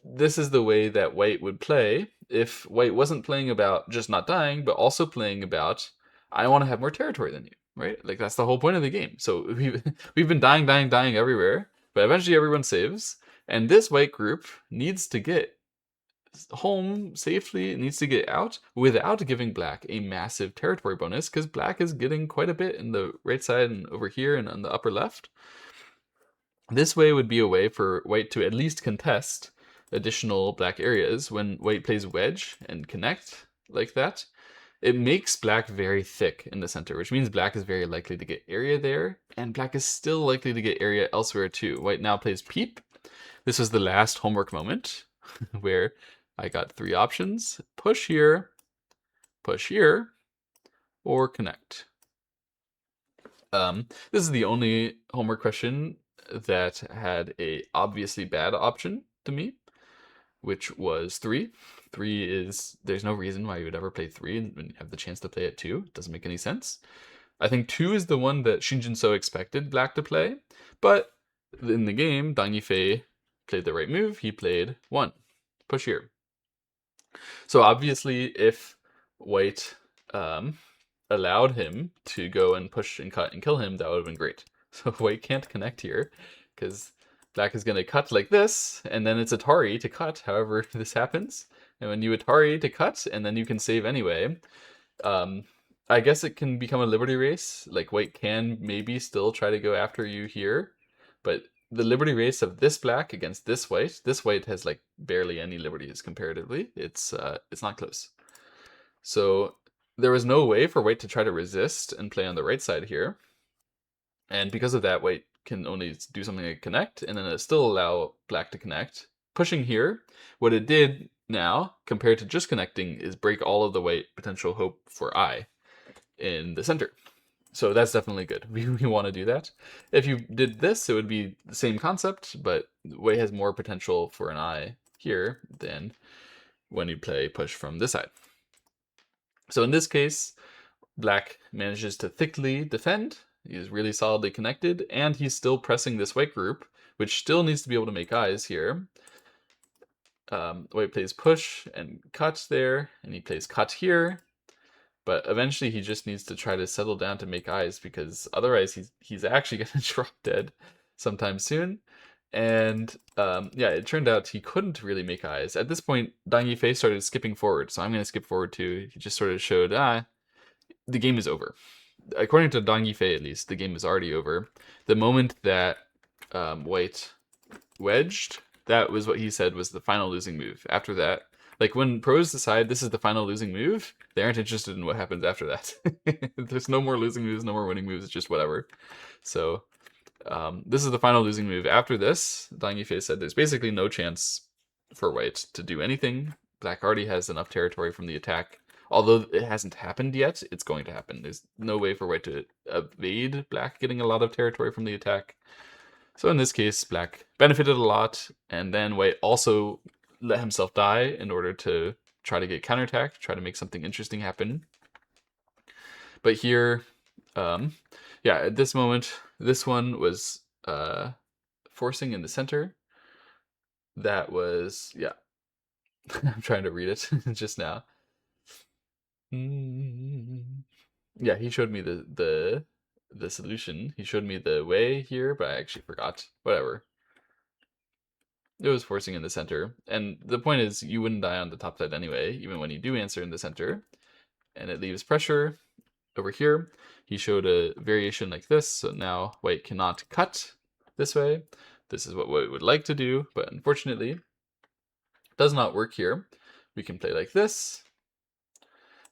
this is the way that white would play if white wasn't playing about just not dying, but also playing about, I want to have more territory than you, right? Like, that's the whole point of the game. So we've been dying everywhere, but eventually everyone saves, and this white group needs to get home safely. It needs to get out without giving black a massive territory bonus, because black is getting quite a bit in the right side and over here and on the upper left. This way would be a way for white to at least contest additional black areas. When white plays wedge and connect like that, it makes black very thick in the center, which means black is very likely to get area there, and black is still likely to get area elsewhere too. White now plays peep. This was the last homework moment where I got three options: push here, or connect. This is the only homework question that had a obviously bad option to me, which was 3. 3 is, there's no reason why you would ever play 3 when you have the chance to play it 2. It doesn't make any sense. I think 2 is the one that Shinjin-so expected black to play, but in the game, Dang Yifei played the right move. He played 1, push here. So obviously, if white allowed him to go and push and cut and kill him, that would have been great. So white can't connect here, because black is going to cut like this, and then it's Atari to cut, however this happens. And when you Atari to cut, and then you can save anyway, I guess it can become a liberty race. Like, white can maybe still try to go after you here, but the liberty race of this black against this white has like barely any liberties comparatively. It's not close. So there was no way for white to try to resist and play on the right side here. And because of that, white can only do something like connect, and then it still allow black to connect. Pushing here, what it did now, compared to just connecting, is break all of the white potential hope for I in the center. So that's definitely good. We want to do that. If you did this, it would be the same concept, but white has more potential for an I here than when you play push from this side. So in this case, black manages to thickly defend. He's really solidly connected, and he's still pressing this white group, which still needs to be able to make eyes here. White plays push and cut there, and he plays cut here. But eventually he just needs to try to settle down to make eyes, because otherwise he's actually going to drop dead sometime soon. And yeah, it turned out he couldn't really make eyes. At this point, Yifei started skipping forward, so I'm going to skip forward too. He just sort of showed, the game is over. According to Yifei, at least, the game is already over. The moment that white wedged, that was what he said was the final losing move. After that, like when pros decide this is the final losing move, they aren't interested in what happens after that. There's no more losing moves, no more winning moves, it's just whatever. So this is the final losing move. After this, Yifei said there's basically no chance for white to do anything. Black already has enough territory from the attack. Although it hasn't happened yet, it's going to happen. There's no way for white to evade black getting a lot of territory from the attack. So in this case, black benefited a lot, and then white also let himself die in order to try to get counterattack, try to make something interesting happen. But here, yeah, at this moment, this one was forcing in the center. That was, yeah, I'm trying to read it just now. Yeah, he showed me the solution. He showed me the way here, but I actually forgot. Whatever. It was forcing in the center. And the point is, you wouldn't die on the top side anyway, even when you do answer in the center. And it leaves pressure over here. He showed a variation like this, so now white cannot cut this way. This is what white would like to do, but unfortunately, it does not work here. We can play like this,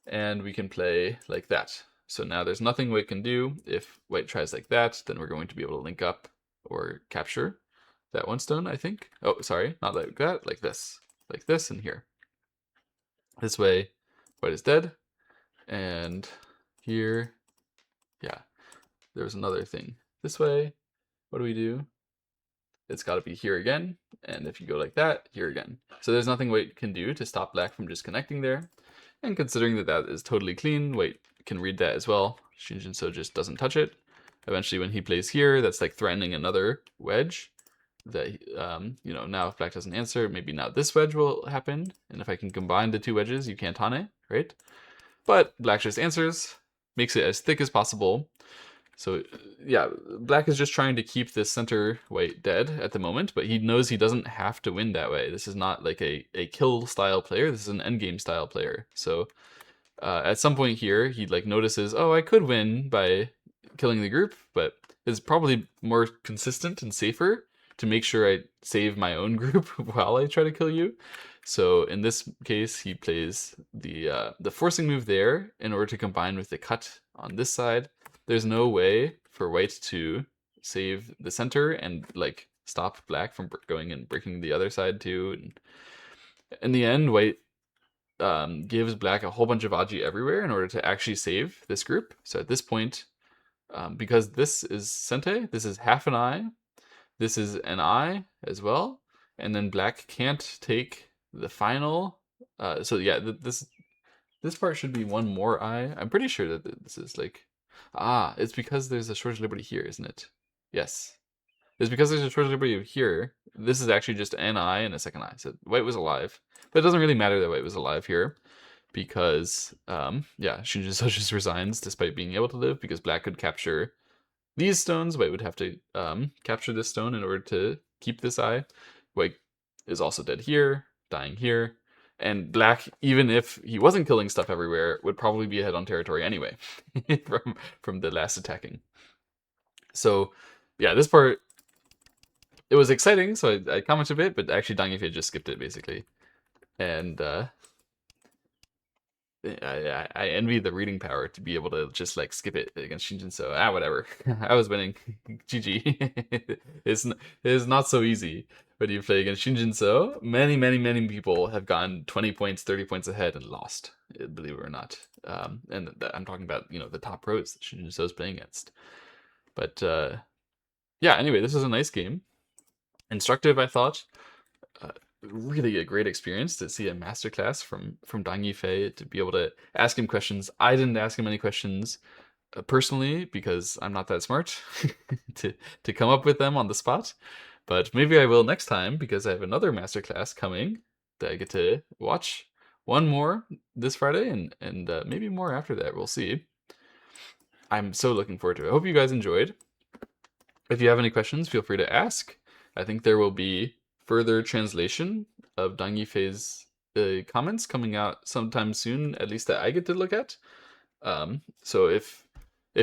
and we can play like that. So now there's nothing white can do. If white tries like that, then we're going to be able to link up or capture that one stone, I think. Oh, sorry, not like that, like this, and here. This way, white is dead, and here, yeah, there's another thing. This way, what do we do? It's got to be here again, and if you go like that, here again. So there's nothing white can do to stop black from just connecting there. And considering that that is totally clean, white can read that as well. Shinjinso just doesn't touch it. Eventually when he plays here, that's like threatening another wedge. That, you know, now if black doesn't answer, maybe now this wedge will happen. And if I can combine the two wedges, you can't tane, right? But black just answers, makes it as thick as possible. So yeah, black is just trying to keep this center white dead at the moment, but he knows he doesn't have to win that way. This is not like a kill style player. This is an endgame style player. So at some point here, he like notices, oh, I could win by killing the group, but it's probably more consistent and safer to make sure I save my own group while I try to kill you. So in this case, he plays the forcing move there in order to combine with the cut on this side. There's no way for white to save the center and like stop black from going and breaking the other side too. And in the end, white gives black a whole bunch of Agie everywhere in order to actually save this group. So at this point, because this is Sente, this is half an eye, this is an eye as well, and then black can't take the final. So yeah, this part should be one more eye. I'm pretty sure that this is like, it's because there's a shortage liberty here, isn't it? Yes. It's because there's a shortage liberty here. This is actually just an eye and a second eye. So white was alive. But it doesn't really matter that white was alive here. Because, yeah, Shinjinso just resigns despite being able to live. Because black could capture these stones. White would have to capture this stone in order to keep this eye. White is also dead here, dying here. And black, even if he wasn't killing stuff everywhere, would probably be ahead on territory anyway from the last attacking. So, yeah, this part it was exciting, so I commented a bit, but actually Dang Yifei just skipped it basically. And I envy the reading power to be able to just like skip it against Shinjin. So whatever. I was winning. GG. It's not so easy when you play against Shinjin. So many people have gone 20 points, 30 points ahead and lost. Believe it or not. And I'm talking about the top pros that Shinjin So is playing against. But yeah. Anyway, this was a nice game. Instructive, I thought. Really a great experience to see a masterclass from Dang Yifei, to be able to ask him questions. I didn't ask him any questions personally because I'm not that smart to come up with them on the spot. But maybe I will next time because I have another masterclass coming that I get to watch. One more this Friday and maybe more after that. We'll see. I'm so looking forward to it. I hope you guys enjoyed. If you have any questions, feel free to ask. I think there will be further translation of Dang Yifei's comments coming out sometime soon, at least that I get to look at. So if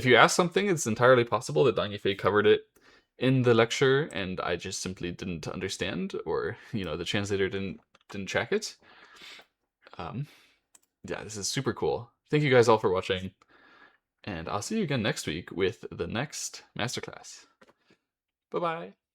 you ask something, it's entirely possible that Dang Yifei covered it in the lecture and I just simply didn't understand, or the translator didn't track it. Yeah, this is super cool. Thank you guys all for watching, and I'll see you again next week with the next masterclass. Bye-bye.